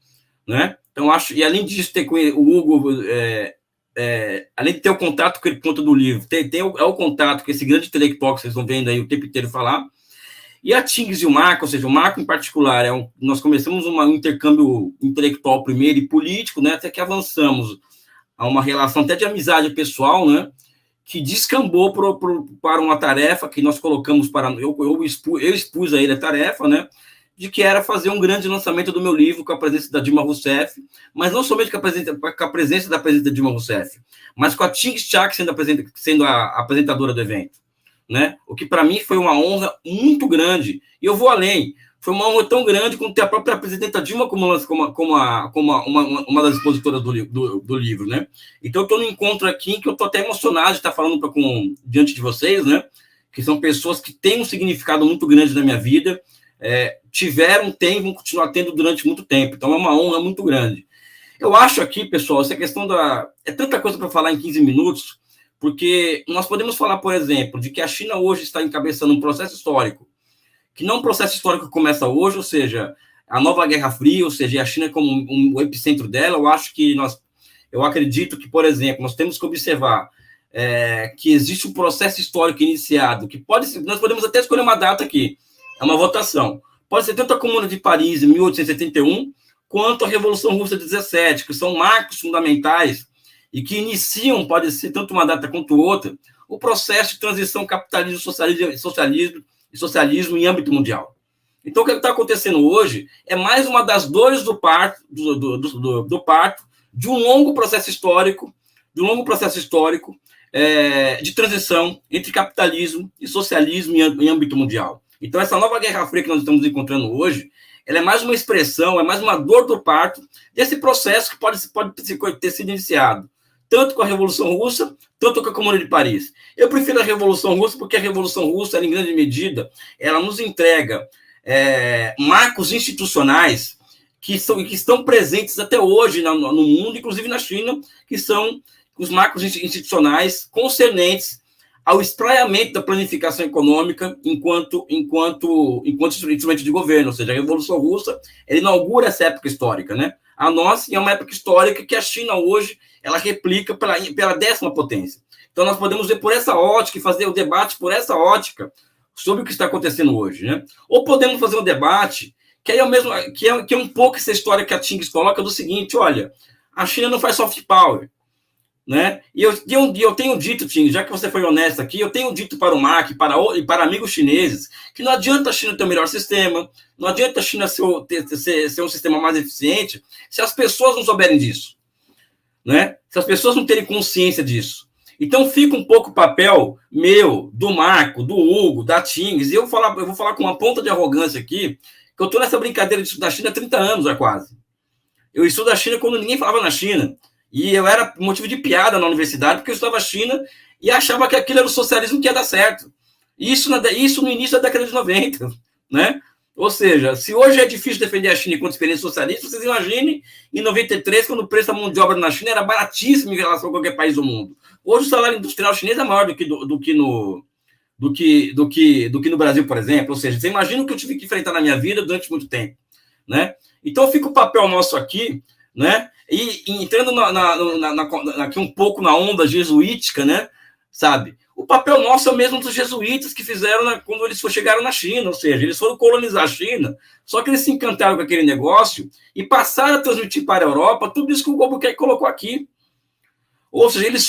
né? Então, acho... E, além disso, o Hugo... além de ter o contato com ele por conta do livro, tem o contato com esse grande intelectual que vocês vão vendo aí o tempo inteiro falar, e a Tings e o Marco, ou seja, o Marco em particular, nós começamos um intercâmbio intelectual primeiro e político, né, até que avançamos a uma relação até de amizade pessoal, né, que descambou para uma tarefa que nós colocamos eu expus a ele a tarefa, né, de que era fazer um grande lançamento do meu livro com a presença da Dilma Rousseff, mas não somente com a presença da presidenta Dilma Rousseff, mas com a Ting Stark sendo a apresentadora do evento, né? O que para mim foi uma honra muito grande, e eu vou além, foi uma honra tão grande como ter a própria presidenta Dilma como uma das expositoras do livro, né? Então eu estou no encontro aqui em que eu estou até emocionado de estar falando diante de vocês, né? Que são pessoas que têm um significado muito grande na minha vida, têm e vão continuar tendo durante muito tempo. Então, é uma honra muito grande. Eu acho aqui, pessoal, essa questão é tanta coisa para falar em 15 minutos, porque nós podemos falar, por exemplo, de que a China hoje está encabeçando um processo histórico, que não é um processo histórico que começa hoje, ou seja, a nova Guerra Fria, ou seja, a China como o epicentro dela. Eu acredito que, por exemplo, nós temos que observar que existe um processo histórico iniciado, nós podemos até escolher uma data aqui, é uma votação. Pode ser tanto a Comuna de Paris, em 1871, quanto a Revolução Russa de 17, que são marcos fundamentais e que iniciam, pode ser tanto uma data quanto outra, o processo de transição capitalismo-socialismo em âmbito mundial. Então, o que está acontecendo hoje é mais uma das dores do parto de um longo processo histórico do longo processo histórico de transição entre capitalismo e socialismo em âmbito mundial. Então, essa nova Guerra Fria que nós estamos encontrando hoje, ela é mais uma expressão, é mais uma dor do parto desse processo que pode ter sido iniciado, tanto com a Revolução Russa, tanto com a Comuna de Paris. Eu prefiro a Revolução Russa porque a Revolução Russa, em grande medida, ela nos entrega marcos institucionais que estão presentes até hoje no mundo, inclusive na China, que são os marcos institucionais concernentes ao espraiamento da planificação econômica enquanto instrumento de governo, ou seja, a Revolução Russa ela inaugura essa época histórica, né? A nossa é uma época histórica que a China hoje ela replica pela 10ª potência. Então nós podemos ver por essa ótica e fazer o debate por essa ótica sobre o que está acontecendo hoje, né? Ou podemos fazer um debate que aí é o mesmo, que é um pouco essa história que a Tings coloca do seguinte: olha, a China não faz soft power, né? E eu tenho dito, Ting, já que você foi honesto aqui, eu tenho dito para o Mark e para amigos chineses que não adianta a China ter o melhor sistema, não adianta a China ser um sistema mais eficiente se as pessoas não souberem disso, né? Se as pessoas não terem consciência disso. Então fica um pouco o papel meu, do Marco, do Hugo, da Tings, e eu vou falar com uma ponta de arrogância aqui, que eu estou nessa brincadeira de estudar a China há 30 anos já quase. Eu estudo a China quando ninguém falava na China. E eu era motivo de piada na universidade, porque eu estudava a China e achava que aquilo era o socialismo que ia dar certo. Isso no início da década de 90, né? Ou seja, se hoje é difícil defender a China enquanto experiência socialista, vocês imaginem em 93, quando o preço da mão de obra na China era baratíssimo em relação a qualquer país do mundo. Hoje o salário industrial chinês é maior do que no Brasil, por exemplo. Ou seja, você imagina o que eu tive que enfrentar na minha vida durante muito tempo, né? Então fica o papel nosso aqui, né? E entrando aqui um pouco na onda jesuítica, né? Sabe? O papel nosso é o mesmo dos jesuítas que fizeram quando eles chegaram na China, ou seja, eles foram colonizar a China, só que eles se encantaram com aquele negócio e passaram a transmitir para a Europa tudo isso que o Albuquerque colocou aqui. Ou seja, eles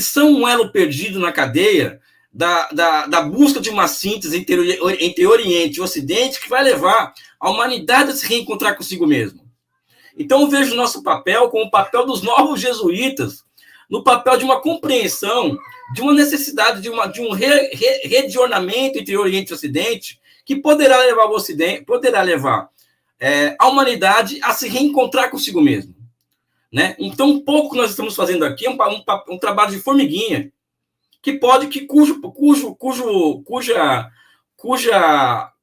são um elo perdido na cadeia da busca de uma síntese entre Oriente e Ocidente que vai levar a humanidade a se reencontrar consigo mesmo. Então eu vejo o nosso papel como o papel dos novos jesuítas, no papel de uma compreensão, de uma necessidade de um reordenamento entre Oriente e Ocidente, que poderá levar o Ocidente, a humanidade a se reencontrar consigo mesmo, né? Então, um pouco que nós estamos fazendo aqui é um trabalho de formiguinha,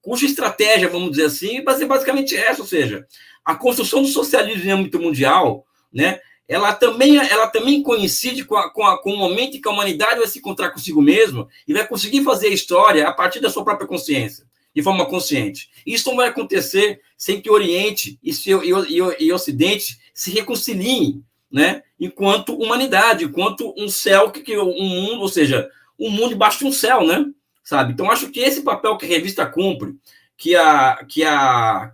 cuja estratégia, vamos dizer assim, vai ser basicamente essa, ou seja, a construção do socialismo em âmbito mundial, né? Ela também coincide com o momento em que a humanidade vai se encontrar consigo mesma e vai conseguir fazer a história a partir da sua própria consciência, de forma consciente. Isso não vai acontecer sem que Oriente e Ocidente se reconciliem, né? Enquanto humanidade, enquanto um céu, um mundo, ou seja, um mundo debaixo de um céu, né? Sabe? Então, acho que esse papel que a revista cumpre, que a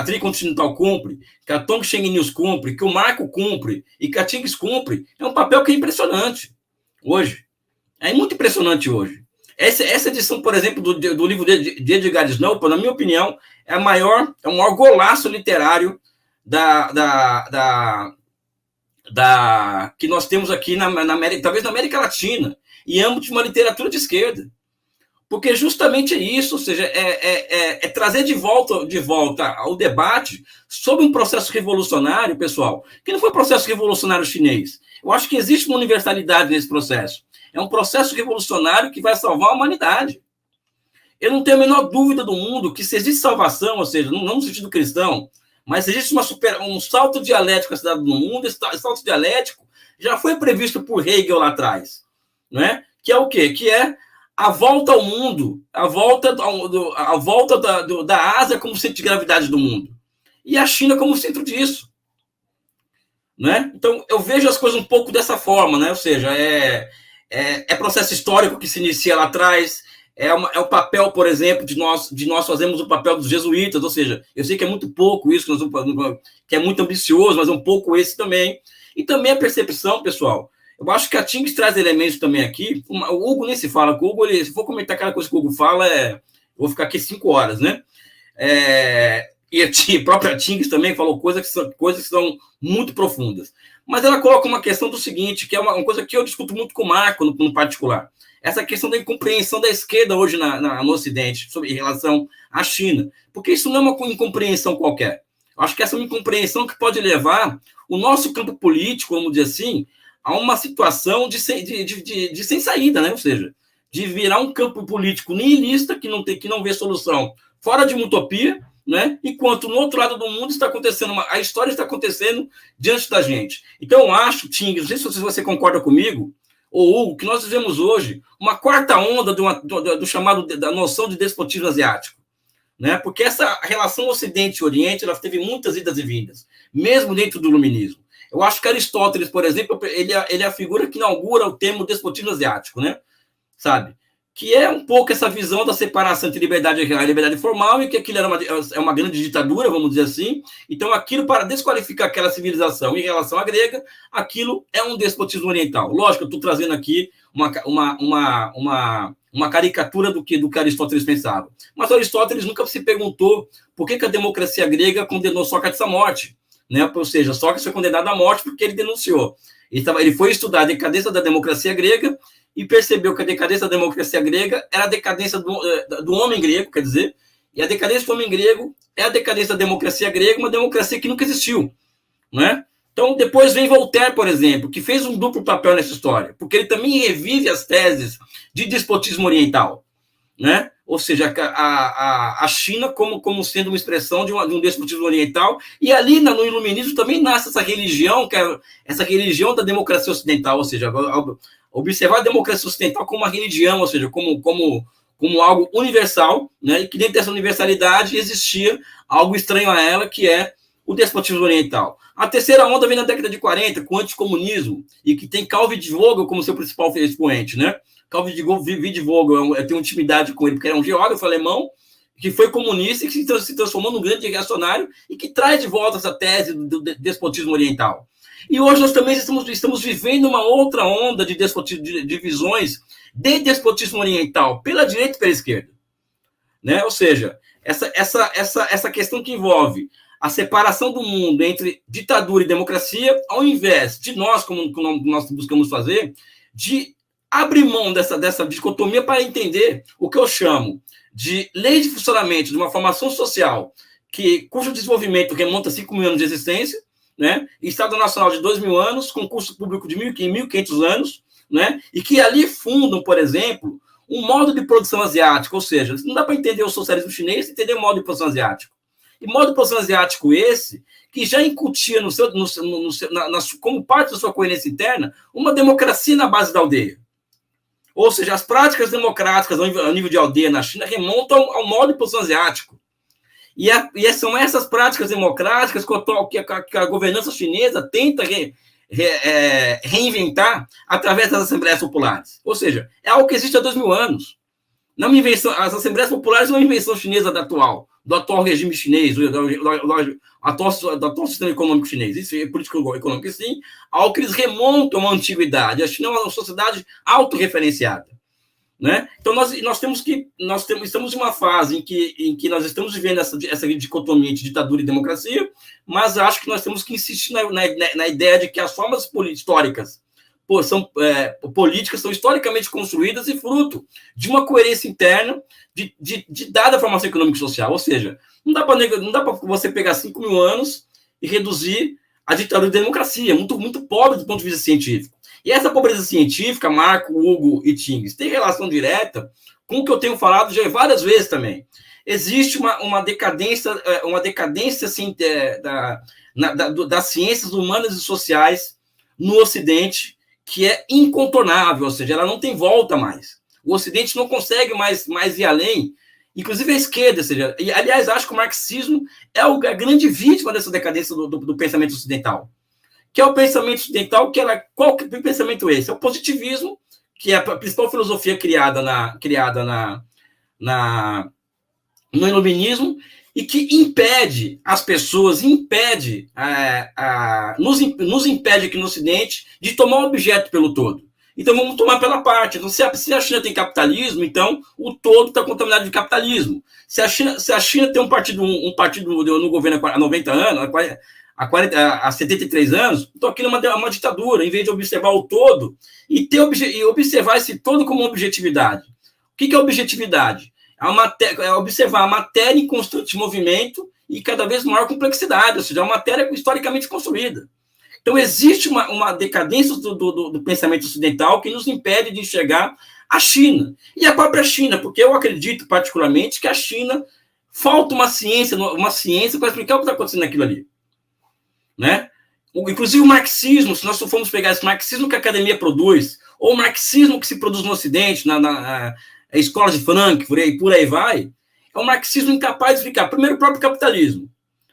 Tricontinental cumpre, que a Tongcheng News cumpre, que o Marco cumpre e que a Tings cumpre, é um papel que é impressionante hoje. É muito impressionante hoje. Essa edição, por exemplo, do livro de Edgar Snow, na minha opinião, é o maior golaço literário que nós temos aqui na América, talvez na América Latina, em âmbito de uma literatura de esquerda. Porque justamente é isso, ou seja, é trazer de volta ao debate sobre um processo revolucionário, pessoal, que não foi um processo revolucionário chinês. Eu acho que existe uma universalidade nesse processo. É um processo revolucionário que vai salvar a humanidade. Eu não tenho a menor dúvida do mundo que se existe salvação, ou seja, não no sentido cristão, mas se existe um salto dialético no mundo, esse salto dialético já foi previsto por Hegel lá atrás, né? Que é o quê? Que é a volta ao mundo, a volta da Ásia como centro de gravidade do mundo. E a China como centro disso. Né? Então, eu vejo as coisas um pouco dessa forma, né? Ou seja, é processo histórico que se inicia lá atrás, é o papel, por exemplo, de nós fazermos o papel dos jesuítas, ou seja, eu sei que é muito pouco isso, que é muito ambicioso, mas é um pouco esse também. E também a percepção, pessoal. Eu acho que a Tings traz elementos também aqui. O Hugo nem se fala com o Hugo, se for comentar aquela coisa que o Hugo fala, eu vou ficar aqui 5 horas, né? e a própria Tings também falou coisas que são muito profundas. Mas ela coloca uma questão do seguinte, que é uma coisa que eu discuto muito com o Marco, no particular. Essa questão da incompreensão da esquerda hoje no Ocidente, em relação à China. Porque isso não é uma incompreensão qualquer. Eu acho que essa é uma incompreensão que pode levar o nosso campo político, vamos dizer assim, a uma situação de sem saída, né? Ou seja, de virar um campo político nihilista que não vê solução fora de uma utopia, né? Enquanto no outro lado do mundo está acontecendo, a história está acontecendo diante da gente. Então, eu acho, Ting, não sei se você concorda comigo, ou Hugo, que nós vivemos hoje uma quarta onda do chamado da noção de despotismo asiático, né? Porque essa relação Ocidente e Oriente, ela teve muitas idas e vindas, mesmo dentro do iluminismo. Eu acho que Aristóteles, por exemplo, ele é a figura que inaugura o termo despotismo asiático, né? Sabe? Que é um pouco essa visão da separação entre liberdade real e liberdade formal, e que aquilo é uma grande ditadura, vamos dizer assim. Então, aquilo, para desqualificar aquela civilização em relação à grega, aquilo é um despotismo oriental. Lógico, eu estou trazendo aqui uma caricatura do que Aristóteles pensava. Mas Aristóteles nunca se perguntou por que a democracia grega condenou Sócrates à morte, né? Ou seja, Sócrates foi condenado à morte porque ele denunciou. Ele foi estudar a decadência da democracia grega e percebeu que a decadência da democracia grega era a decadência do homem grego, quer dizer, e a decadência do homem grego é a decadência da democracia grega, uma democracia que nunca existiu, né? Então, depois vem Voltaire, por exemplo, que fez um duplo papel nessa história, porque ele também revive as teses de despotismo oriental, né? Ou seja, a China como sendo uma expressão de um despotismo oriental, e ali no iluminismo também nasce essa religião, que é essa religião da democracia ocidental, ou seja, observar a democracia ocidental como uma religião, ou seja, como algo universal, né? E que dentro dessa universalidade existia algo estranho a ela, que é o despotismo oriental. A terceira onda vem na década de 40, com o anticomunismo, e que tem Calvin de Vogel como seu principal expoente, né? Calvin de Vogel, eu tenho intimidade com ele, porque era um geógrafo alemão, que foi comunista e que se transformou num grande reacionário e que traz de volta essa tese do despotismo oriental. E hoje nós também estamos vivendo uma outra onda de despotismo, de visões de despotismo oriental, pela direita e pela esquerda, né? Ou seja, essa questão que envolve a separação do mundo entre ditadura e democracia, ao invés de nós, como nós buscamos fazer, de abrir mão dessa dicotomia para entender o que eu chamo de lei de funcionamento de uma formação social cujo desenvolvimento remonta a 5 mil anos de existência, né? Estado Nacional de 2.000 anos, concurso público de 1.500 anos, né? E que ali fundam, por exemplo, um modo de produção asiático, ou seja, não dá para entender o socialismo chinês sem entender o modo de produção asiático. E modo de produção asiático esse, que já incutia como parte da sua coerência interna, uma democracia na base da aldeia. Ou seja, as práticas democráticas ao nível de aldeia na China remontam ao modo de produção asiático. E são essas práticas democráticas que a governança chinesa tenta reinventar através das assembleias populares. Ou seja, é algo que existe há 2.000 anos. Não é uma invenção, as assembleias populares não é uma invenção chinesa do atual regime chinês, do atual sistema econômico chinês. Isso é político econômico, sim, algo que eles remontam à antiguidade. A China é uma sociedade autorreferenciada, né? Então, nós estamos em uma fase em que nós estamos vivendo essa dicotomia de ditadura e democracia, mas acho que nós temos que insistir na ideia de que as formas históricas políticas são historicamente construídas e fruto de uma coerência interna de dada formação econômica e social. Ou seja, não dá para você pegar 5.000 anos e reduzir a ditadura da democracia, muito, muito pobre do ponto de vista científico. E essa pobreza científica, Marco, Hugo e Tings, tem relação direta com o que eu tenho falado já várias vezes também. Existe uma decadência assim, das ciências humanas e sociais no Ocidente, que é incontornável, ou seja, ela não tem volta mais. O Ocidente não consegue mais ir além, inclusive a esquerda, ou seja, e, aliás, acho que o marxismo é a grande vítima dessa decadência do pensamento ocidental. Que é o pensamento ocidental, qual que é o pensamento esse? É o positivismo, que é a principal filosofia criada no iluminismo, e que impede as pessoas, nos impede aqui no Ocidente de tomar o objeto pelo todo. Então vamos tomar pela parte. Então, se a China tem capitalismo, então o todo está contaminado de capitalismo. Se a China tem um partido no governo há 90 anos, há 73 anos, então aquilo é uma ditadura, em vez de observar o todo e observar esse todo como objetividade. O que é objetividade? É observar a matéria em constante movimento e cada vez maior complexidade, ou seja, é uma matéria historicamente construída. Então, existe uma decadência do pensamento ocidental que nos impede de enxergar a China. E a própria China, porque eu acredito particularmente que a China falta uma ciência para explicar o que está acontecendo naquilo ali. Né? Inclusive o marxismo, se nós formos pegar esse marxismo que a academia produz, ou o marxismo que se produz no Ocidente, na escola de Frankfurt e por aí vai, é um marxismo incapaz de explicar, primeiro, o próprio capitalismo,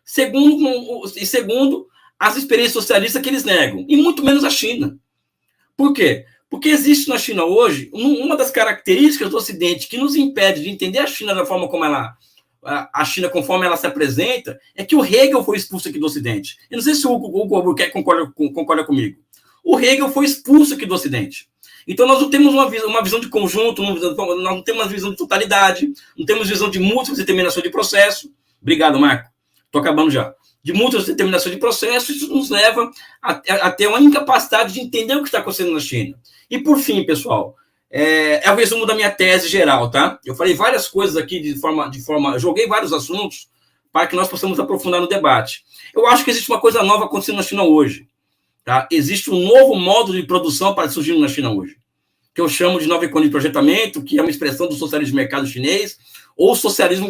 segundo, as experiências socialistas que eles negam, e muito menos a China. Por quê? Porque existe na China hoje uma das características do Ocidente que nos impede de entender a China da forma como a China conforme ela se apresenta, é que o Hegel foi expulso aqui do Ocidente. Eu não sei se o Hugo Albuquerque concorda comigo. O Hegel foi expulso aqui do Ocidente. Então nós não temos uma visão de conjunto, nós não temos uma visão de totalidade, não temos visão de múltiplas determinações de processo. Obrigado, Marco. Estou acabando já. De múltiplas determinações de processo, isso nos leva a ter uma incapacidade de entender o que está acontecendo na China. E por fim, pessoal, é o resumo da minha tese geral, tá? Eu falei várias coisas aqui joguei vários assuntos para que nós possamos aprofundar no debate. Eu acho que existe uma coisa nova acontecendo na China hoje, tá? Existe um novo modo de produção para surgir na China hoje, que eu chamo de nova economia de projetamento, que é uma expressão do socialismo de mercado chinês, ou socialismo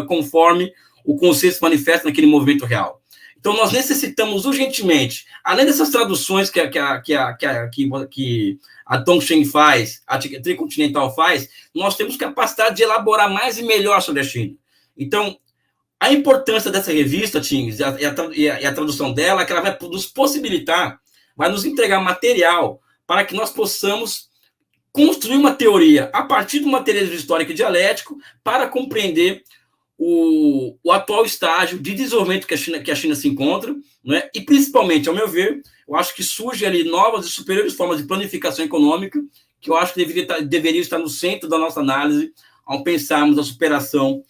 conforme o conceito se manifesta naquele movimento real. Então, nós necessitamos urgentemente, além dessas traduções que a Tongsheng faz, a Tricontinental faz, nós temos capacidade de elaborar mais e melhor sobre a China. Então, a importância dessa revista, Tings, e a tradução dela, é que ela vai nos possibilitar, vai nos entregar material para que nós possamos construir uma teoria a partir do materialismo histórico e dialético para compreender o atual estágio de desenvolvimento que a China se encontra, né? E principalmente, ao meu ver, eu acho que surgem ali novas e superiores formas de planificação econômica, que eu acho que deveria estar no centro da nossa análise ao pensarmos a superação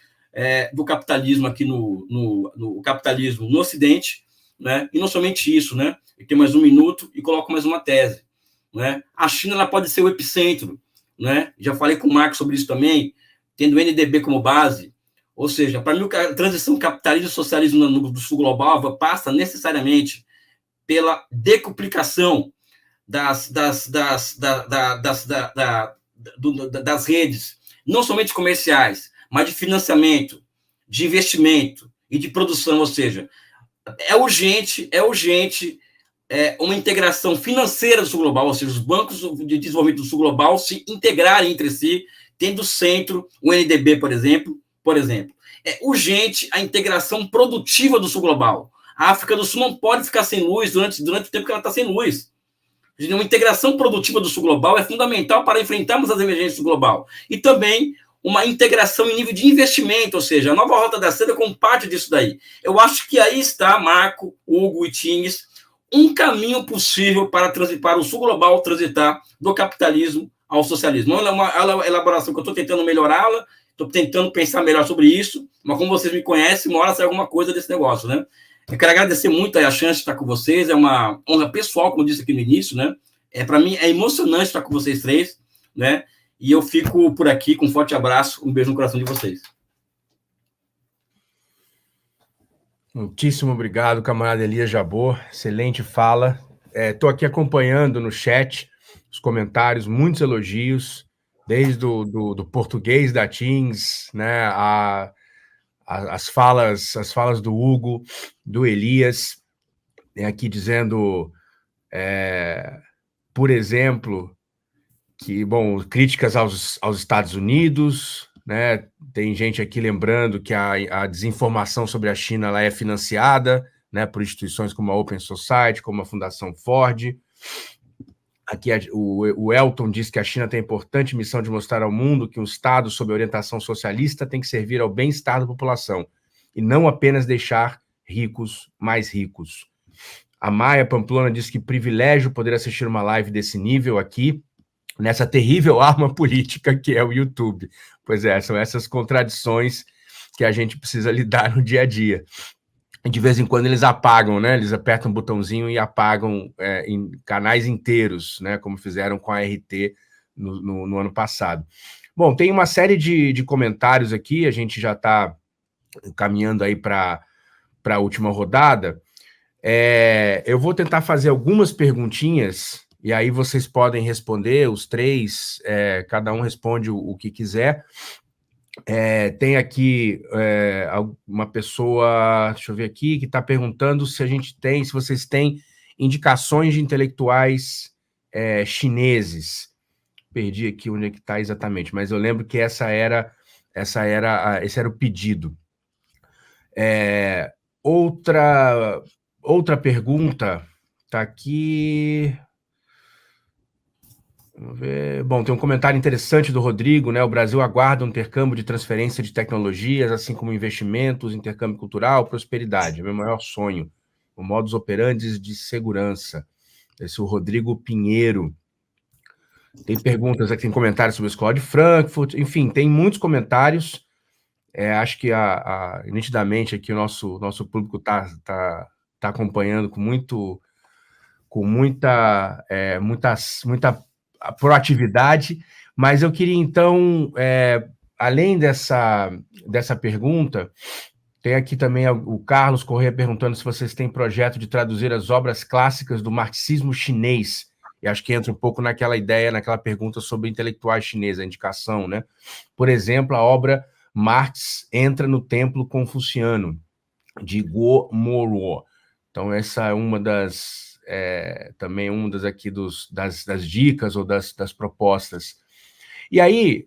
do capitalismo aqui no capitalismo no Ocidente, né? E não somente isso, né? Eu tenho mais um minuto e coloco mais uma tese, né? A China ela pode ser o epicentro, né? Já falei com o Marcos sobre isso também, tendo o NDB como base. Ou seja, para mim, a transição capitalismo e socialismo do sul global passa necessariamente pela decuplicação das redes, não somente comerciais, mas de financiamento, de investimento e de produção. Ou seja, é urgente uma integração financeira do sul global, ou seja, os bancos de desenvolvimento do sul global se integrarem entre si, tendo centro o NDB, por exemplo. É urgente a integração produtiva do sul global. A África do Sul não pode ficar sem luz durante o tempo que ela está sem luz. Uma integração produtiva do sul global é fundamental para enfrentarmos as emergências do global. E também uma integração em nível de investimento, ou seja, a nova Rota da Seda como parte disso daí. Eu acho que aí está, Marco, Hugo e Tings, um caminho possível para o sul global transitar do capitalismo ao socialismo. É uma elaboração que eu estou tentando melhorá-la, estou tentando pensar melhor sobre isso, mas como vocês me conhecem, uma hora sai alguma coisa desse negócio, né? Eu quero agradecer muito a chance de estar com vocês, é uma honra pessoal, como eu disse aqui no início, né? Para mim é emocionante estar com vocês três, né? E eu fico por aqui com um forte abraço, um beijo no coração de vocês. Muitíssimo obrigado, camarada Elias Jabbour, excelente fala. Estou aqui acompanhando no chat os comentários, muitos elogios, desde do português da Tings, né, as falas do Hugo, do Elias, aqui dizendo, por exemplo, que, bom, críticas aos Estados Unidos, né, tem gente aqui lembrando que a desinformação sobre a China ela é financiada, né, por instituições como a Open Society, como a Fundação Ford. Aqui o Elton diz que a China tem a importante missão de mostrar ao mundo que um Estado sob orientação socialista tem que servir ao bem-estar da população e não apenas deixar ricos mais ricos. A Maia Pamplona diz que privilégio poder assistir uma live desse nível aqui, nessa terrível arma política que é o YouTube. Pois é, são essas contradições que a gente precisa lidar no dia a dia. De vez em quando eles apagam, né? Eles apertam um botãozinho e apagam em canais inteiros, né? Como fizeram com a RT no ano passado. Bom, tem uma série de comentários aqui, a gente já está caminhando aí para a última rodada. Eu vou tentar fazer algumas perguntinhas, e aí vocês podem responder, os três, cada um responde o que quiser. Tem aqui uma pessoa, deixa eu ver aqui, que está perguntando se vocês têm indicações de intelectuais chineses. Perdi aqui onde é que está exatamente, mas eu lembro que esse era o pedido. Outra pergunta está aqui. Vamos ver. Bom, tem um comentário interessante do Rodrigo, né? O Brasil aguarda um intercâmbio de transferência de tecnologias, assim como investimentos, intercâmbio cultural, prosperidade. É meu maior sonho. O modus operandi de segurança. Esse é o Rodrigo Pinheiro. Tem perguntas aqui, tem comentários sobre a Escola de Frankfurt. Enfim, tem muitos comentários. Acho que nitidamente aqui o nosso público está acompanhando com muita proatividade, mas eu queria, então, além dessa pergunta, tem aqui também o Carlos Corrêa perguntando se vocês têm projeto de traduzir as obras clássicas do marxismo chinês, e acho que entra um pouco naquela ideia, naquela pergunta sobre intelectuais chineses, a indicação, né? Por exemplo, a obra Marx entra no Templo Confuciano, de Guo Moruo. Então, essa é uma também uma das dicas ou das propostas. E aí,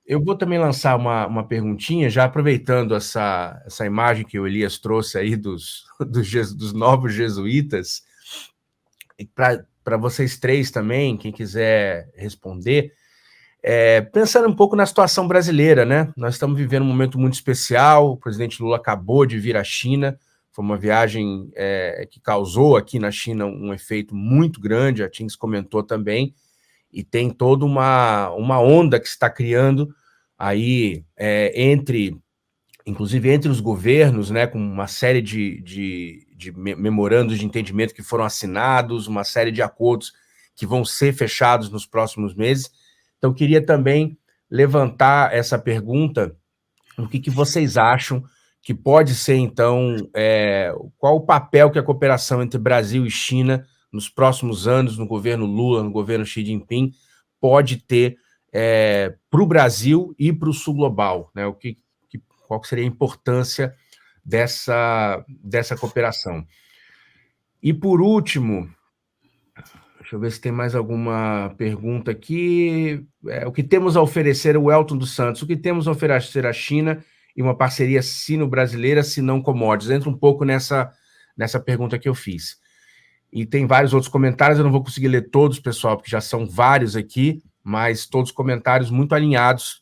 eu vou também lançar uma perguntinha, já aproveitando essa imagem que o Elias trouxe aí dos novos jesuítas, para vocês três também, quem quiser responder, pensando um pouco na situação brasileira, né? Nós estamos vivendo um momento muito especial, o presidente Lula acabou de vir à China, foi uma viagem que causou aqui na China um efeito muito grande, a Tins comentou também, e tem toda uma onda que se está criando aí inclusive entre os governos, né, com uma série de memorandos de entendimento que foram assinados, uma série de acordos que vão ser fechados nos próximos meses. Então, queria também levantar essa pergunta, o que vocês acham que pode ser, então, qual o papel que a cooperação entre Brasil e China nos próximos anos, no governo Lula, no governo Xi Jinping, pode ter para o Brasil e para o Sul Global, né? Qual seria a importância dessa cooperação? E, por último, deixa eu ver se tem mais alguma pergunta aqui. O que temos a oferecer, o Elton dos Santos, o que temos a oferecer à China e uma parceria sino-brasileira, se não commodities? Entra um pouco nessa pergunta que eu fiz. E tem vários outros comentários, eu não vou conseguir ler todos, pessoal, porque já são vários aqui, mas todos comentários muito alinhados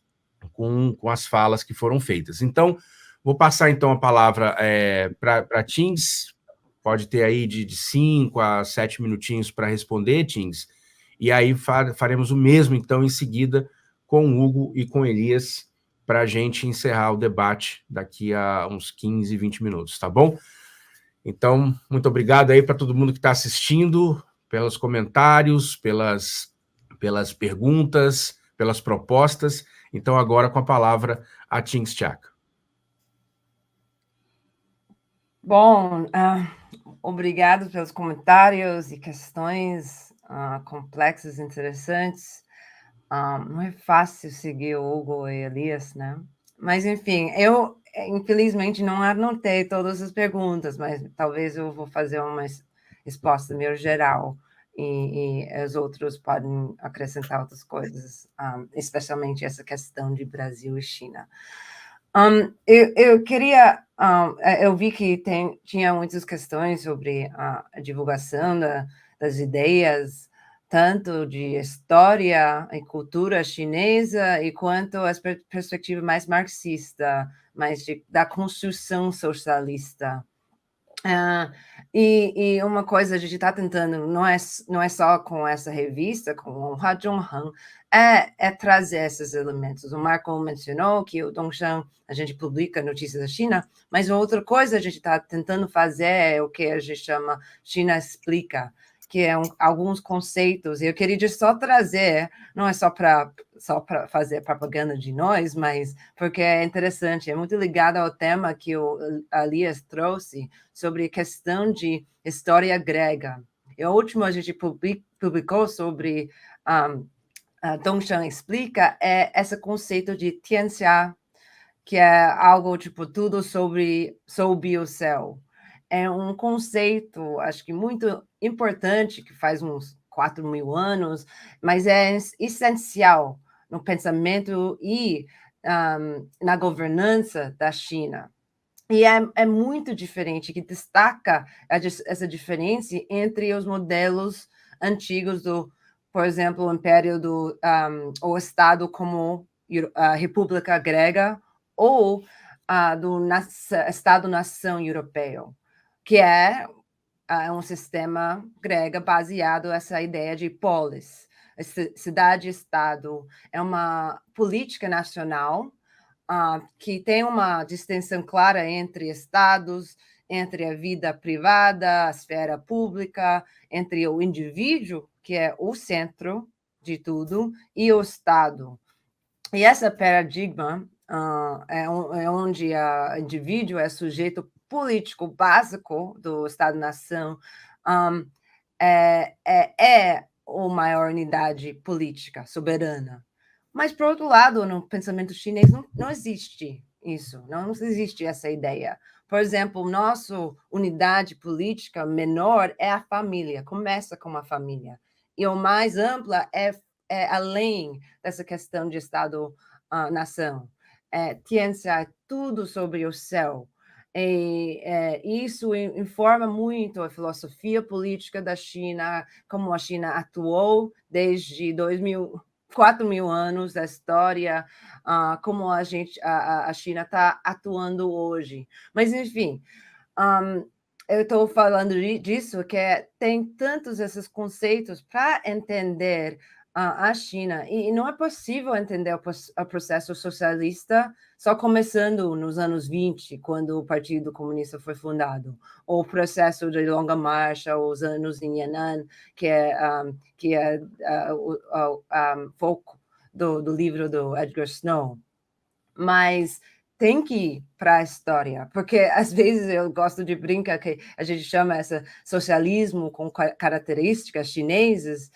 com as falas que foram feitas. Então, vou passar, então, a palavra para Tins. Pode ter aí de 5 a 7 minutinhos para responder, Tins. E aí faremos o mesmo, então, em seguida, com o Hugo e com Elias, para a gente encerrar o debate daqui a uns 15, 20 minutos, tá bom? Então, muito obrigado aí para todo mundo que está assistindo, pelos comentários, pelas perguntas, pelas propostas. Então, agora com a palavra a Tins Chak. Bom, obrigado pelos comentários e questões complexas, interessantes. Não é fácil seguir o Hugo e Elias, né? Mas, enfim, eu, infelizmente, não anotei todas as perguntas, mas talvez eu vou fazer uma resposta meio geral e os outros podem acrescentar outras coisas, especialmente essa questão de Brasil e China. Eu queria... eu vi que tinha muitas questões sobre a divulgação das ideias, tanto de história e cultura chinesa, e quanto a perspectiva mais marxista, mais da construção socialista. E uma coisa a gente está tentando, não é só com essa revista, com o Hajong-Han, é trazer esses elementos. O Marco mencionou que o Dongshan, a gente publica notícias da China, mas outra coisa a gente está tentando fazer é o que a gente chama China Explica, que é alguns conceitos, e eu queria só trazer, não é só para fazer propaganda de nós, mas porque é interessante, é muito ligado ao tema que o Elias trouxe sobre a questão de história grega. E o último a gente publicou sobre Dongshan Explica é esse conceito de Tianxia, que é algo tipo tudo sob o céu. É um conceito, acho que muito importante, que faz uns 4.000 anos, mas é essencial no pensamento e na governança da China. E é muito diferente, que destaca essa diferença entre os modelos antigos por exemplo, o Império o Estado como a República Grega ou do Estado-nação europeu, que é um sistema grego baseado nessa ideia de polis. Cidade-estado é uma política nacional que tem uma distinção clara entre estados, entre a vida privada, a esfera pública, entre o indivíduo, que é o centro de tudo, e o Estado. E esse paradigma é onde o indivíduo é sujeito político básico do Estado-nação, é a maior unidade política soberana. Mas, por outro lado, no pensamento chinês não existe isso, não existe essa ideia. Por exemplo, nossa unidade política menor é a família, começa com a família. E o mais ampla é além dessa questão de Estado-nação. Tianxia é tudo sobre o céu. E isso informa muito a filosofia política da China, como a China atuou desde 4.000 anos da história, como a China está atuando hoje. Mas, enfim, eu estou falando disso, que tem tantos esses conceitos para entender a China, e não é possível entender o processo socialista só começando nos anos 20, quando o Partido Comunista foi fundado, ou o processo de longa marcha, os anos em Yan'an, que é o foco do livro do Edgar Snow. Mas tem que ir para a história, porque às vezes eu gosto de brincar que a gente chama esse socialismo com características chinesas.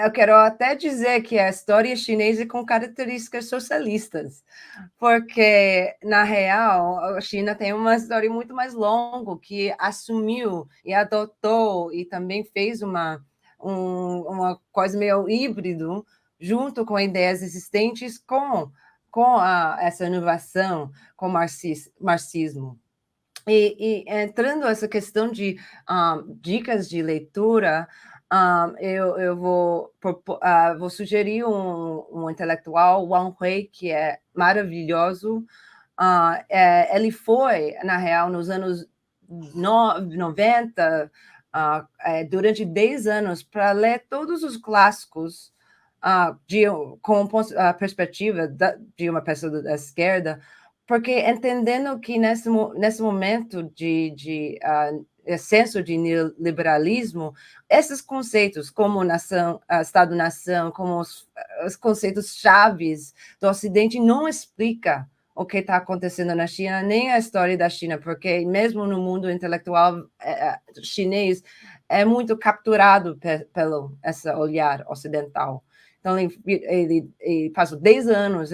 Eu quero até dizer que a história chinesa é com características socialistas, porque, na real, a China tem uma história muito mais longa, que assumiu e adotou e também fez uma coisa meio híbrido, junto com ideias existentes, com essa inovação, com o marxismo. E entrando nessa questão de dicas de leitura, eu vou sugerir um intelectual, Wang Hui, que é maravilhoso. Ele foi, na real, nos anos 90, durante 10 anos, para ler todos os clássicos com a perspectiva de uma pessoa da esquerda, porque entendendo que nesse momento de senso de neoliberalismo, esses conceitos como nação, Estado-nação, como os conceitos chaves do Ocidente não explica o que está acontecendo na China, nem a história da China, porque mesmo no mundo intelectual chinês é muito capturado pelo esse olhar ocidental. Então, ele passou 10 anos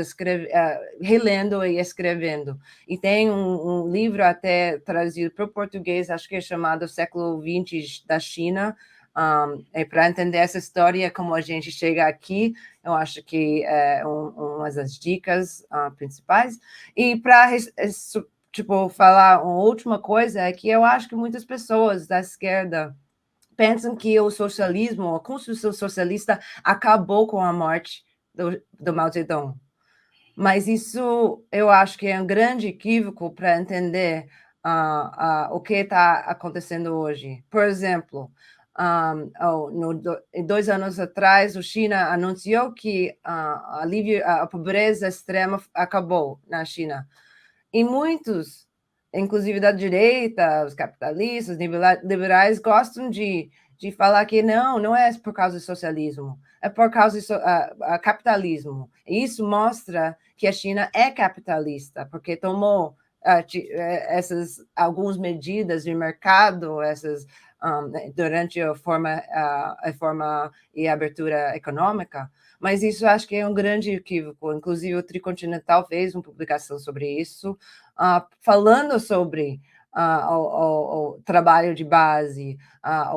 relendo e escrevendo. E tem um livro até trazido para o português, acho que é chamado Século XX da China, para entender essa história, como a gente chega aqui, eu acho que é uma das dicas principais. E para falar uma última coisa, é que eu acho que muitas pessoas da esquerda pensam que o socialismo, a construção socialista, acabou com a morte do Mao Zedong. Mas isso, eu acho que é um grande equívoco para entender o que está acontecendo hoje. Por exemplo, em 2 anos atrás, a China anunciou que a pobreza extrema acabou na China. E muitos, inclusive da direita, os capitalistas, liberais, gostam de falar que não é por causa do socialismo, é por causa do capitalismo. E isso mostra que a China é capitalista, porque tomou algumas medidas de mercado, durante a reforma e a abertura econômica, mas isso acho que é um grande equívoco. Inclusive, o Tricontinental fez uma publicação sobre isso, falando sobre o trabalho de base, a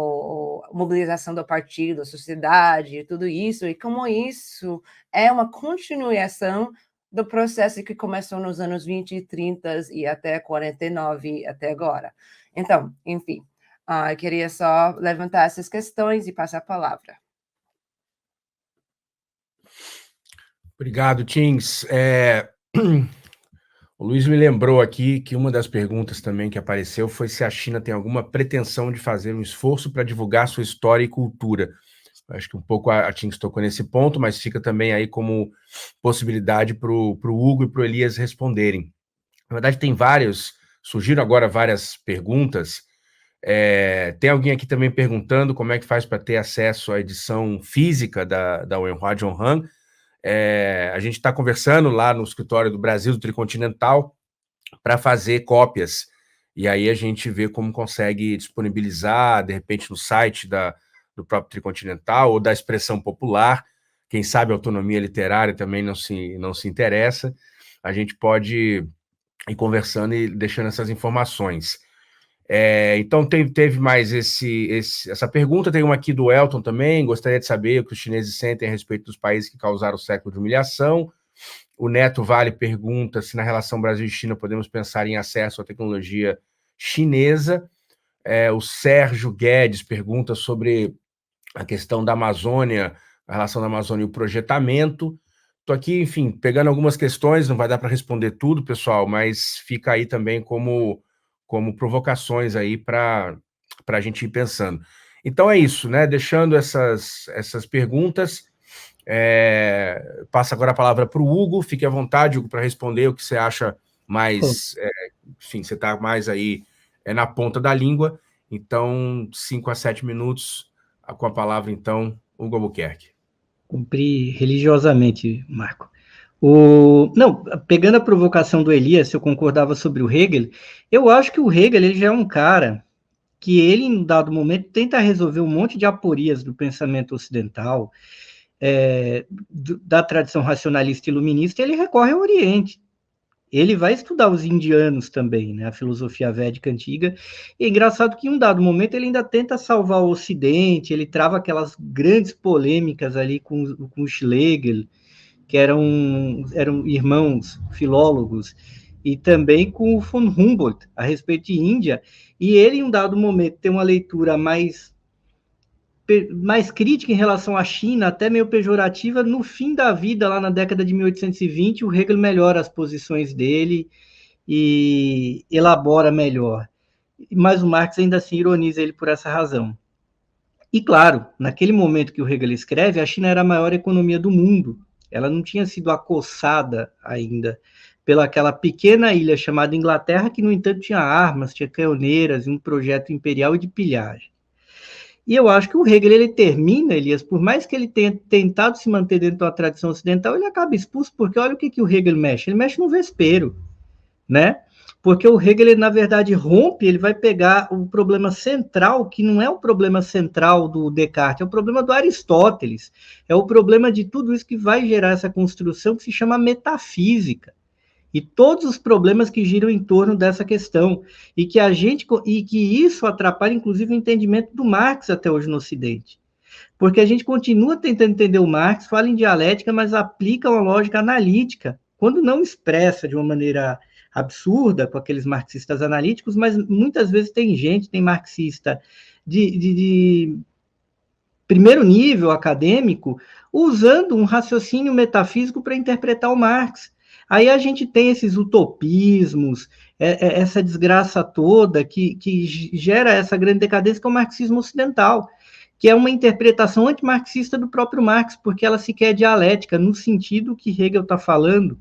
mobilização do partido, a sociedade, tudo isso, e como isso é uma continuação do processo que começou nos anos 20 e 30 e até 49, até agora. Então, enfim, eu queria só levantar essas questões e passar a palavra. Obrigado, Tins. O Luiz me lembrou aqui que uma das perguntas também que apareceu foi se a China tem alguma pretensão de fazer um esforço para divulgar sua história e cultura. Acho que um pouco a Tins tocou nesse ponto, mas fica também aí como possibilidade para o Hugo e para o Elias responderem. Na verdade, surgiram agora várias perguntas. Tem alguém aqui também perguntando como é que faz para ter acesso à edição física da Wenhua Zhonghan. A gente está conversando lá no escritório do Brasil, do Tricontinental, para fazer cópias. E aí a gente vê como consegue disponibilizar, de repente, no site do próprio Tricontinental ou da Expressão Popular. Quem sabe a autonomia literária também não se interessa. A gente pode ir conversando e deixando essas informações. Então, teve mais essa pergunta. Tem uma aqui do Elton também. Gostaria de saber o que os chineses sentem a respeito dos países que causaram o século de humilhação. O Neto Vale pergunta se na relação Brasil e China podemos pensar em acesso à tecnologia chinesa. O Sérgio Guedes pergunta sobre a questão da Amazônia, a relação da Amazônia e o projetamento. Estou aqui, enfim, pegando algumas questões, não vai dar para responder tudo, pessoal, mas fica aí também como provocações aí para a gente ir pensando. Então é isso, né? Deixando essas perguntas, passa agora a palavra para o Hugo. Fique à vontade, Hugo, para responder o que você acha mais... enfim, você está mais aí na ponta da língua. Então, 5 a 7 minutos, com a palavra, então, Hugo Albuquerque. Cumpri religiosamente, Marco. Pegando a provocação do Elias, se eu concordava sobre o Hegel, eu acho que o Hegel ele já é um cara que ele, em um dado momento, tenta resolver um monte de aporias do pensamento ocidental, da tradição racionalista e iluminista, e ele recorre ao Oriente. Ele vai estudar os indianos também, né, a filosofia védica antiga, e é engraçado que em um dado momento ele ainda tenta salvar o Ocidente, ele trava aquelas grandes polêmicas ali com o Schlegel, que eram irmãos filólogos, e também com o von Humboldt, a respeito de Índia, e ele, em um dado momento, tem uma leitura mais crítica em relação à China, até meio pejorativa. No fim da vida, lá na década de 1820, o Hegel melhora as posições dele e elabora melhor. Mas o Marx ainda assim ironiza ele por essa razão. E claro, naquele momento que o Hegel escreve, a China era a maior economia do mundo. Ela não tinha sido acossada ainda pelaquela pequena ilha chamada Inglaterra, que, no entanto, tinha armas, tinha canhoneiras e um projeto imperial e de pilhagem. E eu acho que o Hegel, ele termina, Elias, por mais que ele tenha tentado se manter dentro da tradição ocidental, ele acaba expulso, porque olha o que o Hegel mexe. Ele mexe no vespeiro, né? Porque o Hegel, ele, na verdade, rompe, ele vai pegar o problema central, que não é o problema central do Descartes, é o problema do Aristóteles, é o problema de tudo isso que vai gerar essa construção que se chama metafísica. E todos os problemas que giram em torno dessa questão, e que isso atrapalha, inclusive, o entendimento do Marx até hoje no Ocidente. Porque a gente continua tentando entender o Marx, fala em dialética, mas aplica uma lógica analítica, quando não expressa de uma maneira absurda, com aqueles marxistas analíticos, mas muitas vezes tem marxista de primeiro nível acadêmico, usando um raciocínio metafísico para interpretar o Marx. Aí a gente tem esses utopismos, essa desgraça toda que gera essa grande decadência, que é o marxismo ocidental, que é uma interpretação antimarxista do próprio Marx, porque ela sequer é dialética, no sentido que Hegel está falando.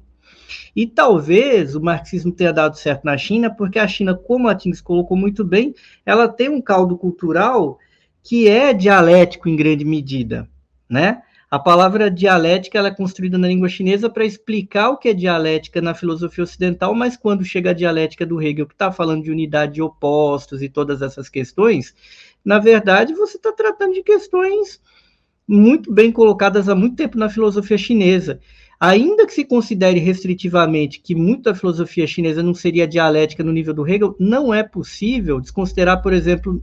E talvez o marxismo tenha dado certo na China, porque a China, como a Tings colocou muito bem, ela tem um caldo cultural que é dialético em grande medida, né? A palavra dialética ela é construída na língua chinesa para explicar o que é dialética na filosofia ocidental, mas quando chega a dialética do Hegel, que está falando de unidade de opostos e todas essas questões, na verdade, você está tratando de questões muito bem colocadas há muito tempo na filosofia chinesa. Ainda que se considere restritivamente que muita filosofia chinesa não seria dialética no nível do Hegel, não é possível desconsiderar, por exemplo,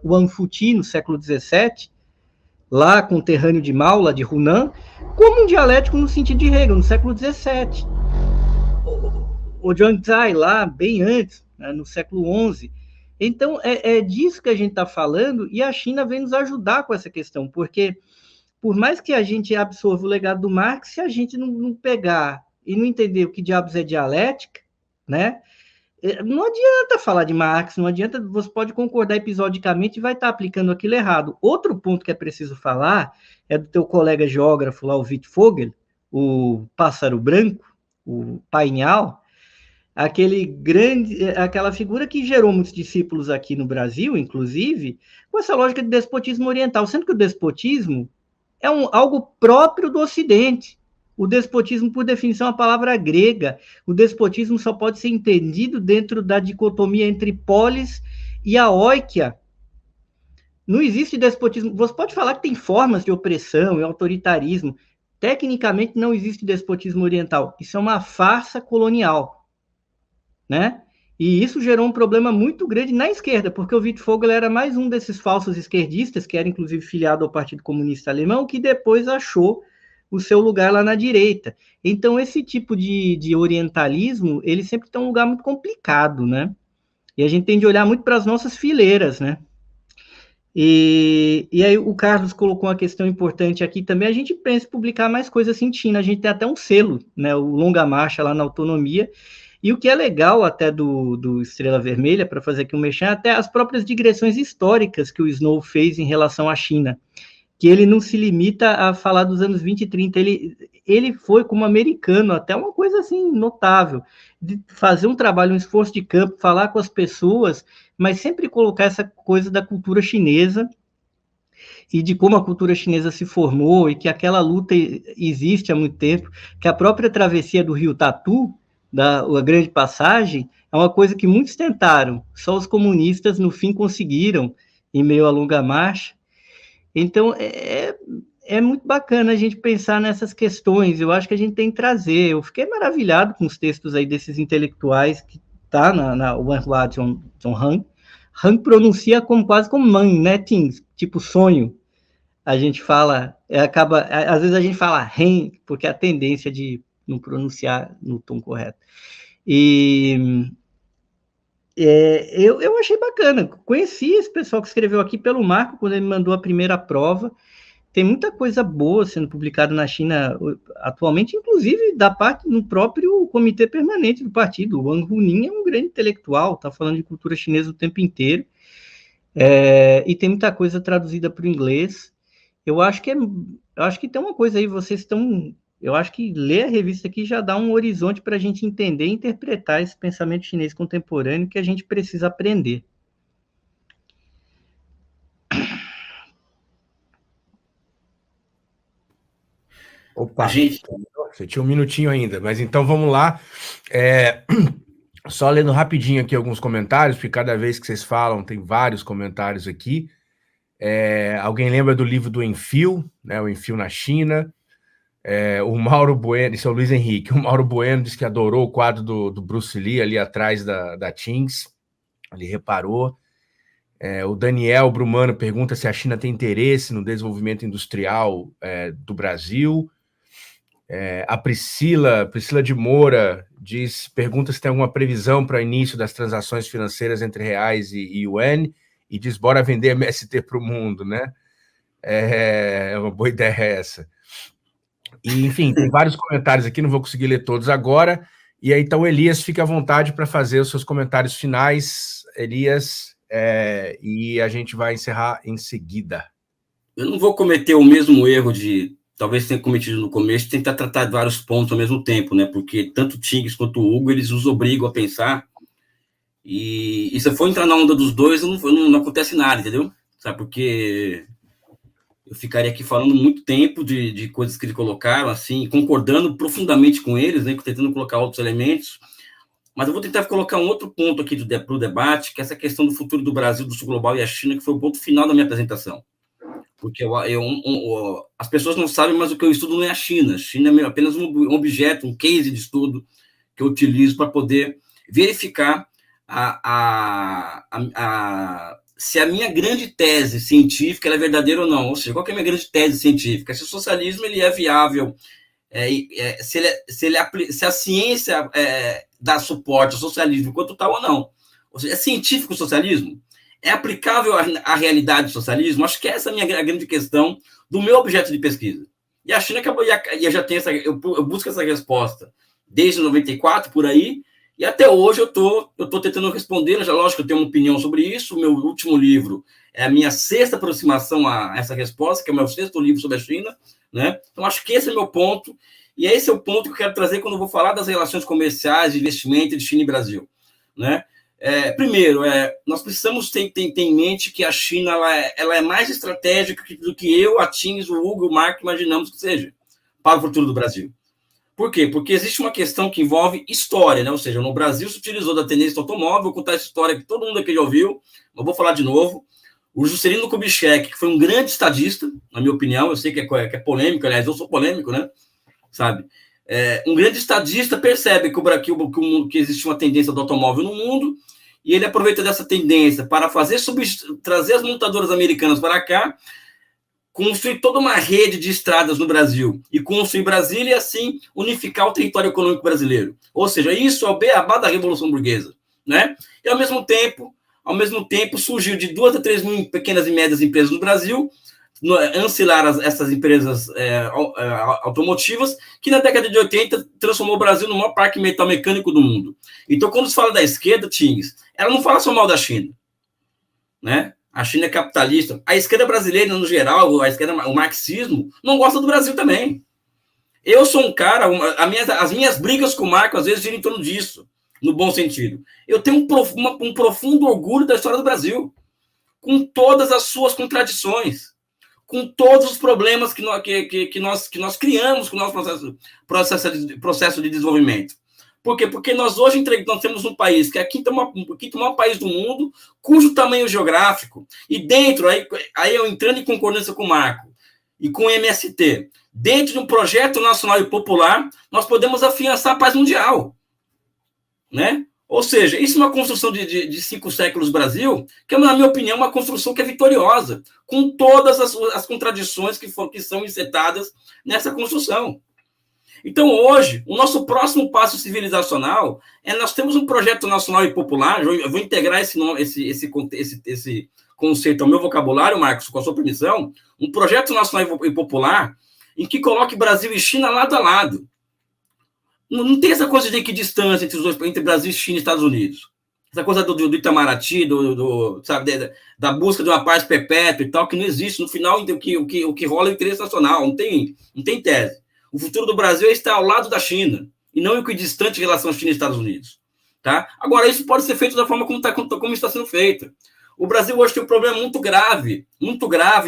Wang Futi, no século XVII, lá conterrâneo de Mao, lá de Hunan, como um dialético no sentido de Hegel, no século XVII. O Zhuang Zai, lá bem antes, né, no século XI. Então, é disso que a gente está falando, e a China vem nos ajudar com essa questão, porque por mais que a gente absorva o legado do Marx, se a gente não pegar e não entender o que diabos é dialética, né? Não adianta falar de Marx, não adianta, você pode concordar episodicamente e vai estar aplicando aquilo errado. Outro ponto que é preciso falar é do teu colega geógrafo lá, o Wittfogel, o pássaro branco, o painhal, aquela figura que gerou muitos discípulos aqui no Brasil, inclusive, com essa lógica de despotismo oriental, sendo que o despotismo é algo próprio do Ocidente. O despotismo, por definição, é uma palavra grega. O despotismo só pode ser entendido dentro da dicotomia entre polis e a oikia. Não existe despotismo. Você pode falar que tem formas de opressão e autoritarismo. Tecnicamente, não existe despotismo oriental. Isso é uma farsa colonial, né? E isso gerou um problema muito grande na esquerda, porque o Wittfogel era mais um desses falsos esquerdistas, que era inclusive filiado ao Partido Comunista Alemão, que depois achou o seu lugar lá na direita. Então, esse tipo de orientalismo, ele sempre tem um lugar muito complicado, né? E a gente tem de olhar muito para as nossas fileiras, né? E aí o Carlos colocou uma questão importante aqui também, a gente pensa em publicar mais coisas assim, China, a gente tem até um selo, né? O Longa Marcha lá na Autonomia. E o que é legal até do Estrela Vermelha, para fazer aqui um mexer, até as próprias digressões históricas que o Snow fez em relação à China, que ele não se limita a falar dos anos 20 e 30, ele foi como americano, até uma coisa assim notável, de fazer um trabalho, um esforço de campo, falar com as pessoas, mas sempre colocar essa coisa da cultura chinesa, e de como a cultura chinesa se formou, e que aquela luta existe há muito tempo, que a própria travessia do rio Tatu, a Grande Passagem, é uma coisa que muitos tentaram, só os comunistas no fim conseguiram, em meio à Longa Marcha. Então, é muito bacana a gente pensar nessas questões, eu acho que a gente tem que trazer. Eu fiquei maravilhado com os textos aí desses intelectuais, que tá na Wenhua John Han. Han pronuncia quase como man, né, Tings? Tipo sonho. A gente fala, às vezes a gente fala Ren, porque é a tendência de não pronunciar no tom correto. E eu achei bacana. Conheci esse pessoal que escreveu aqui pelo Marco, quando ele me mandou a primeira prova. Tem muita coisa boa sendo publicada na China atualmente, inclusive da parte no próprio comitê permanente do partido. O Wang Hunin é um grande intelectual, está falando de cultura chinesa o tempo inteiro. E tem muita coisa traduzida para o inglês. Eu acho que tem uma coisa aí, vocês estão... Eu acho que ler a revista aqui já dá um horizonte para a gente entender e interpretar esse pensamento chinês contemporâneo que a gente precisa aprender. Opa, você tinha um minutinho ainda, mas então vamos lá. Só lendo rapidinho aqui alguns comentários, porque cada vez que vocês falam tem vários comentários aqui. Alguém lembra do livro do Enfio, né, o Enfio na China? O Mauro Bueno, isso é o Luiz Henrique, o Mauro Bueno disse que adorou o quadro do Bruce Lee ali atrás da Tings, ele reparou. O Daniel Brumano pergunta se a China tem interesse no desenvolvimento industrial do Brasil. A Priscila de Moura pergunta se tem alguma previsão para o início das transações financeiras entre reais e yuan, e diz, bora vender MST para o mundo, né? É uma boa ideia essa. E, enfim, tem vários comentários aqui, não vou conseguir ler todos agora, E aí, então, Elias, fique à vontade para fazer os seus comentários finais, Elias, e a gente vai encerrar em seguida. Eu não vou cometer o mesmo erro de, talvez tenha cometido no começo, tentar tratar vários pontos ao mesmo tempo, né? Porque tanto o Tings quanto o Hugo, eles nos obrigam a pensar, e se eu for entrar na onda dos dois, não acontece nada, entendeu? Sabe, porque eu ficaria aqui falando muito tempo de coisas que eles colocaram, assim, concordando profundamente com eles, né, tentando colocar outros elementos, mas eu vou tentar colocar um outro ponto aqui para o debate, que é essa questão do futuro do Brasil, do Sul Global e a China, que foi o ponto final da minha apresentação. Porque as pessoas não sabem, mas o que eu estudo não é a China. A China é apenas um objeto, um case de estudo que eu utilizo para poder verificar se a minha grande tese científica é verdadeira ou não. Ou seja, qual que é a minha grande tese científica? Se o socialismo ele é viável, se a ciência dá suporte ao socialismo enquanto tal ou não. Ou seja, é científico o socialismo? É aplicável à realidade do socialismo? Acho que essa é a minha grande questão do meu objeto de pesquisa. E a China acabou, e já tem eu busco essa resposta desde 94, por aí, e até hoje eu tô tentando responder. Já, lógico, eu tenho uma opinião sobre isso. O meu último livro é a minha 6ª aproximação a essa resposta, que é o meu 6º livro sobre a China, né? Então, acho que esse é o meu ponto, e esse é o ponto que eu quero trazer quando eu vou falar das relações comerciais, de investimento de China e Brasil, né? Primeiro, nós precisamos ter em mente que a China ela é mais estratégica do que eu, a Tings, o Hugo, o Marco imaginamos que seja para o futuro do Brasil. Por quê? Porque existe uma questão que envolve história, né? Ou seja, no Brasil se utilizou da tendência do automóvel. Vou contar essa história que todo mundo aqui já ouviu, mas vou falar de novo. O Juscelino Kubitschek, que foi um grande estadista, na minha opinião, eu sei que é polêmico, aliás, eu sou polêmico, né? Sabe? Um grande estadista percebe que existe uma tendência do automóvel no mundo, e ele aproveita dessa tendência para trazer as montadoras americanas para cá, construir toda uma rede de estradas no Brasil e construir Brasília e, assim, unificar o território econômico brasileiro. Ou seja, isso é o beabá da Revolução Burguesa, né? E, ao mesmo tempo, surgiu de 2 a 3 mil pequenas e médias empresas no Brasil, ancilar essas empresas automotivas, que na década de 80 transformou o Brasil no maior parque metal mecânico do mundo. Então, quando se fala da esquerda, Tings, ela não fala só mal da China, né? A China é capitalista. A esquerda brasileira, no geral, o marxismo, não gosta do Brasil também. Eu sou um cara, as minhas brigas com o Marco, às vezes, giram em torno disso, no bom sentido. Eu tenho um profundo orgulho da história do Brasil, com todas as suas contradições, com todos os problemas que nós criamos com o nosso processo de desenvolvimento. Por quê? Porque nós hoje nós temos um país que é o quinto maior país do mundo, cujo tamanho geográfico, e dentro, aí eu entrando em concordância com o Marco e com o MST, dentro de um projeto nacional e popular, nós podemos afiançar a paz mundial, né? Ou seja, isso é uma construção de 5 séculos Brasil, que, na minha opinião, é uma construção que é vitoriosa, com todas as contradições que são insetadas nessa construção. Então, hoje, o nosso próximo passo civilizacional nós temos um projeto nacional e popular. Eu vou integrar esse conceito ao meu vocabulário, Marcos, com a sua permissão. Um projeto nacional e popular em que coloque Brasil e China lado a lado. Não tem essa coisa de equidistância entre Brasil, China e Estados Unidos. Essa coisa do Itamaraty, sabe, da busca de uma paz perpétua e tal, que não existe. No final, o que rola é o interesse nacional, não tem tese. O futuro do Brasil é estar ao lado da China, e não equidistante em relação à China e Estados Unidos. Tá? Agora, isso pode ser feito da forma como está sendo feito. O Brasil hoje tem um problema muito grave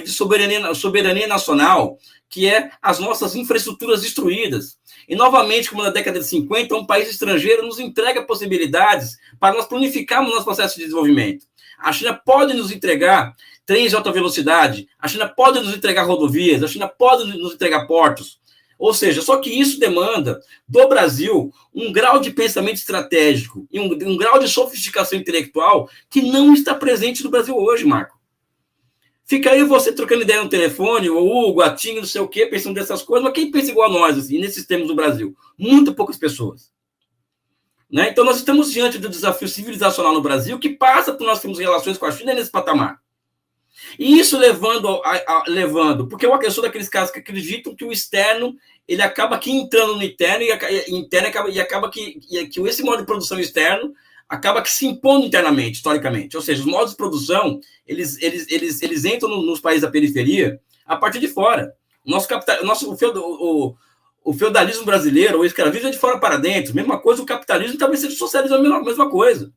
de soberania nacional, que é as nossas infraestruturas destruídas. E, novamente, como na década de 50, um país estrangeiro nos entrega possibilidades para nós planificarmos nosso processo de desenvolvimento. A China pode nos entregar trens de alta velocidade, a China pode nos entregar rodovias, a China pode nos entregar portos. Ou seja, só que isso demanda do Brasil um grau de pensamento estratégico e um grau de sofisticação intelectual que não está presente no Brasil hoje, Marco. Fica aí você trocando ideia no telefone, o Hugo, a Tinha, não sei o quê, pensando dessas coisas, mas quem pensa igual a nós, assim, nesses termos do Brasil? Muito poucas pessoas. Né? Então, nós estamos diante do desafio civilizacional no Brasil que passa por nós termos relações com a China nesse patamar. E isso levando, porque eu sou daqueles caras que acreditam que o externo, ele acaba aqui entrando no interno e acaba que esse modo de produção externo acaba que se impondo internamente, historicamente. Ou seja, os modos de produção, eles entram nos países da periferia a partir de fora. O feudalismo brasileiro, o escravismo é de fora para dentro. Mesma coisa, o capitalismo talvez seja o socialismo, a mesma coisa.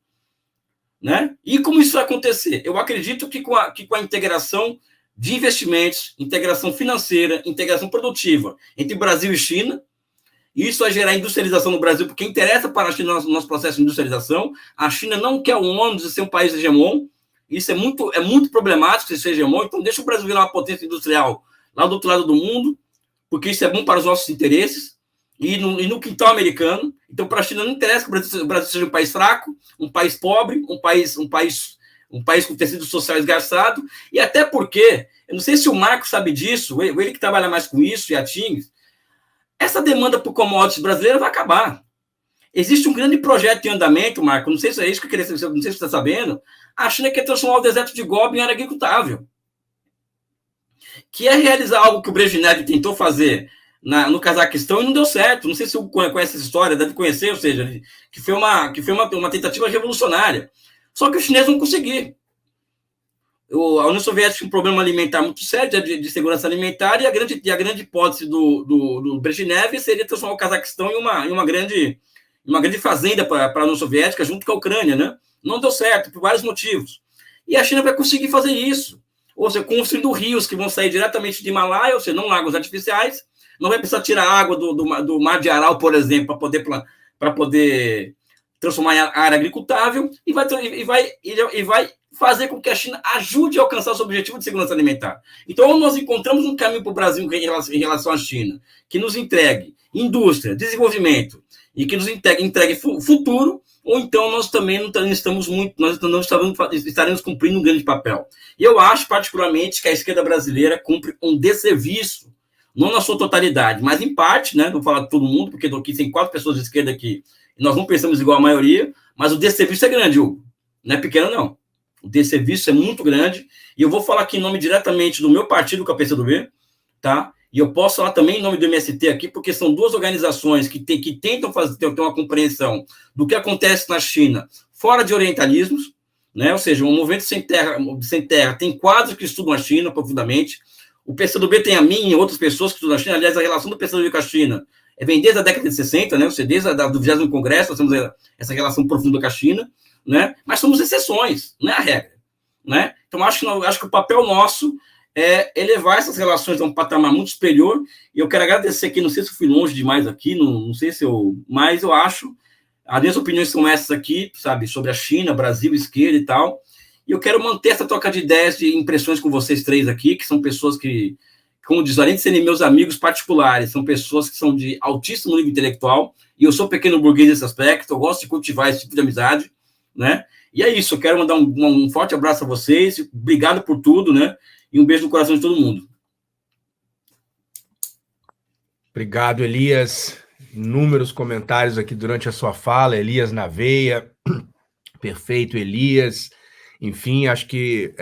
Né? E como isso vai acontecer? Eu acredito que com a integração de investimentos, integração financeira, integração produtiva entre Brasil e China, isso vai gerar industrialização no Brasil, porque interessa para a China o nosso processo de industrialização. A China não quer o ônus de ser um país hegemon. Isso é muito problemático ser hegemon. Então, deixa o Brasil virar uma potência industrial lá do outro lado do mundo, porque isso é bom para os nossos interesses. E no quintal americano. Então, para a China não interessa que o Brasil seja um país fraco, um país pobre, um país com tecido social esgarçado, e até porque, eu não sei se o Marco sabe disso, ele que trabalha mais com isso, e a Tings, essa demanda por commodities brasileira vai acabar. Existe um grande projeto em andamento, Marco, não sei se é isso que eu queria saber, não sei se você está sabendo, a China quer transformar o deserto de Gobi em área agricultável, que é realizar algo que o Brezhnev tentou fazer no Cazaquistão e não deu certo. Não sei se você conhece essa história, deve conhecer, ou seja, que foi uma tentativa revolucionária. Só que os chineses vão conseguir. A União Soviética tinha um problema alimentar muito sério, de segurança alimentar, e a grande hipótese do Brezhnev seria transformar o Cazaquistão em uma grande fazenda para a União Soviética, junto com a Ucrânia, né? Não deu certo, por vários motivos. E a China vai conseguir fazer isso. Ou seja, construindo rios que vão sair diretamente de Himalaia, ou seja, não lagos artificiais, não vai precisar tirar água do Mar de Aral, por exemplo, para poder transformar em área agricultável, e vai fazer com que a China ajude a alcançar o seu objetivo de segurança alimentar. Então, nós encontramos um caminho para o Brasil em relação à China, que nos entregue indústria, desenvolvimento, e que nos entregue futuro, ou então nós também estaremos cumprindo um grande papel. E eu acho, particularmente, que a esquerda brasileira cumpre um desserviço, não na sua totalidade, mas em parte, né? Não vou falar de todo mundo, porque aqui tem 4 pessoas de esquerda aqui, e nós não pensamos igual a maioria, mas o desserviço é grande, Hugo. Não é pequeno, não. O desserviço é muito grande, e eu vou falar aqui em nome diretamente do meu partido, que é o PCdoB, tá? E eu posso falar também em nome do MST aqui, porque são 2 organizações que tentam ter uma compreensão do que acontece na China fora de orientalismos, né? Ou seja, o Movimento Sem Terra tem quadros que estudam a China profundamente. O PCdoB tem a mim e outras pessoas que estudam a China. Aliás, a relação do PCdoB com a China vem desde a década de 60, né? Ou seja, desde do 20º Congresso, nós temos essa relação profunda com a China, né? Mas somos exceções, não é a regra, né? Então, acho que o papel nosso é elevar essas relações a um patamar muito superior, e eu quero agradecer aqui, não sei se eu fui longe demais aqui, não sei se mas eu acho, as minhas opiniões são essas aqui, sabe, sobre a China, Brasil, esquerda e tal, e eu quero manter essa troca de ideias, de impressões com vocês 3 aqui, que são pessoas que, como diz, além de serem meus amigos particulares, são pessoas que são de altíssimo nível intelectual, e eu sou pequeno burguês nesse aspecto, eu gosto de cultivar esse tipo de amizade, né, e é isso, eu quero mandar um forte abraço a vocês, obrigado por tudo, né, e um beijo no coração de todo mundo. Obrigado, Elias. Inúmeros comentários aqui durante a sua fala. Elias na veia. Perfeito, Elias. Enfim, acho que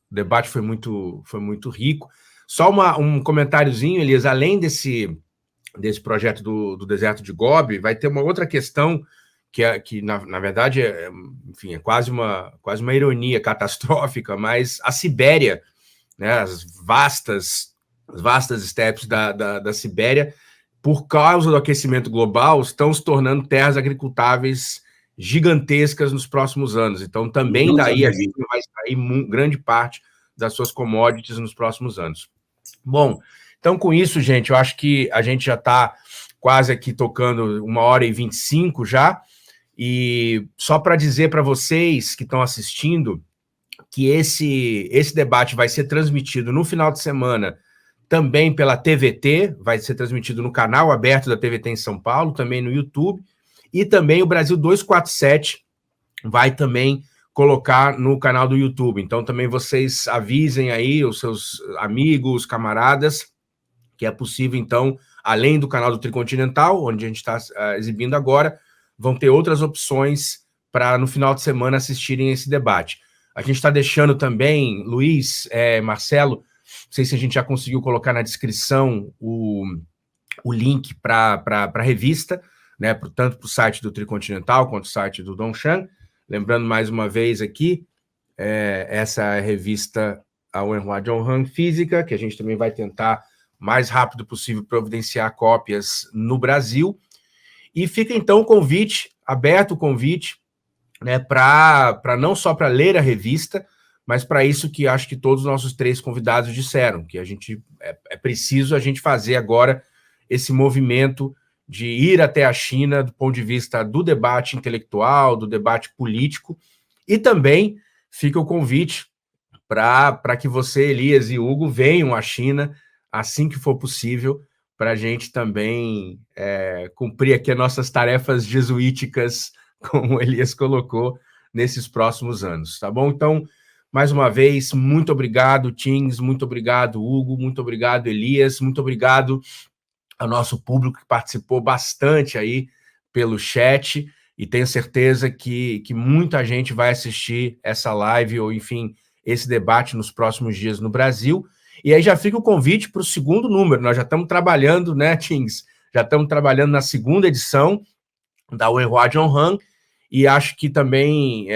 o debate foi muito rico. Só um comentáriozinho, Elias. Além desse projeto do deserto de Gobi, vai ter uma outra questão que na verdade, enfim, é quase uma ironia catastrófica, mas a Sibéria, né, as vastas estepes da Sibéria, por causa do aquecimento global, estão se tornando terras agricultáveis gigantescas nos próximos anos. Então, também daí a gente vai extrair grande parte das suas commodities nos próximos anos. Bom, então com isso, gente, eu acho que a gente já está quase aqui tocando 1h25 já, e só para dizer para vocês que estão assistindo que esse debate vai ser transmitido no final de semana também pela TVT, vai ser transmitido no canal aberto da TVT em São Paulo, também no YouTube, e também o Brasil 247 vai também colocar no canal do YouTube. Então também vocês avisem aí os seus amigos, camaradas, que é possível, então, além do canal do Tricontinental, onde a gente está exibindo agora, vão ter outras opções para no final de semana assistirem esse debate. A gente está deixando também, Luiz, Marcelo, não sei se a gente já conseguiu colocar na descrição o link para a revista, né, tanto para o site do Tricontinental quanto o site do Dongshan. Lembrando mais uma vez aqui, essa é a revista a Wenhua Zhonghang Física, que a gente também vai tentar mais rápido possível providenciar cópias no Brasil. E fica então o convite, aberto o convite, né, para não só para ler a revista, mas para isso que acho que todos os nossos 3 convidados disseram, que a gente é preciso a gente fazer agora esse movimento de ir até a China do ponto de vista do debate intelectual, do debate político, e também fica o convite para que você, Elias e Hugo, venham à China assim que for possível, para a gente também cumprir aqui as nossas tarefas jesuíticas, como o Elias colocou, nesses próximos anos, tá bom? Então, mais uma vez, muito obrigado, Tings, muito obrigado, Hugo, muito obrigado, Elias, muito obrigado ao nosso público que participou bastante aí pelo chat, e tenho certeza que muita gente vai assistir essa live, ou enfim, esse debate nos próximos dias no Brasil. E aí já fica o convite para o segundo número. Nós já estamos trabalhando, né, Tings? Já estamos trabalhando na segunda edição da Wenhua Zhonghang, e acho que também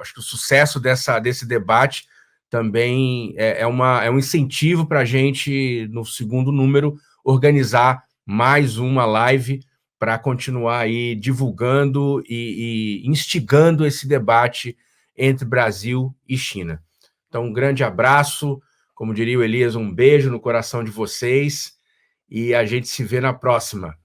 acho que o sucesso desse debate também é um incentivo para a gente, no segundo número, organizar mais uma live para continuar aí divulgando e instigando esse debate entre Brasil e China. Então, um grande abraço, como diria o Elias, um beijo no coração de vocês, e a gente se vê na próxima.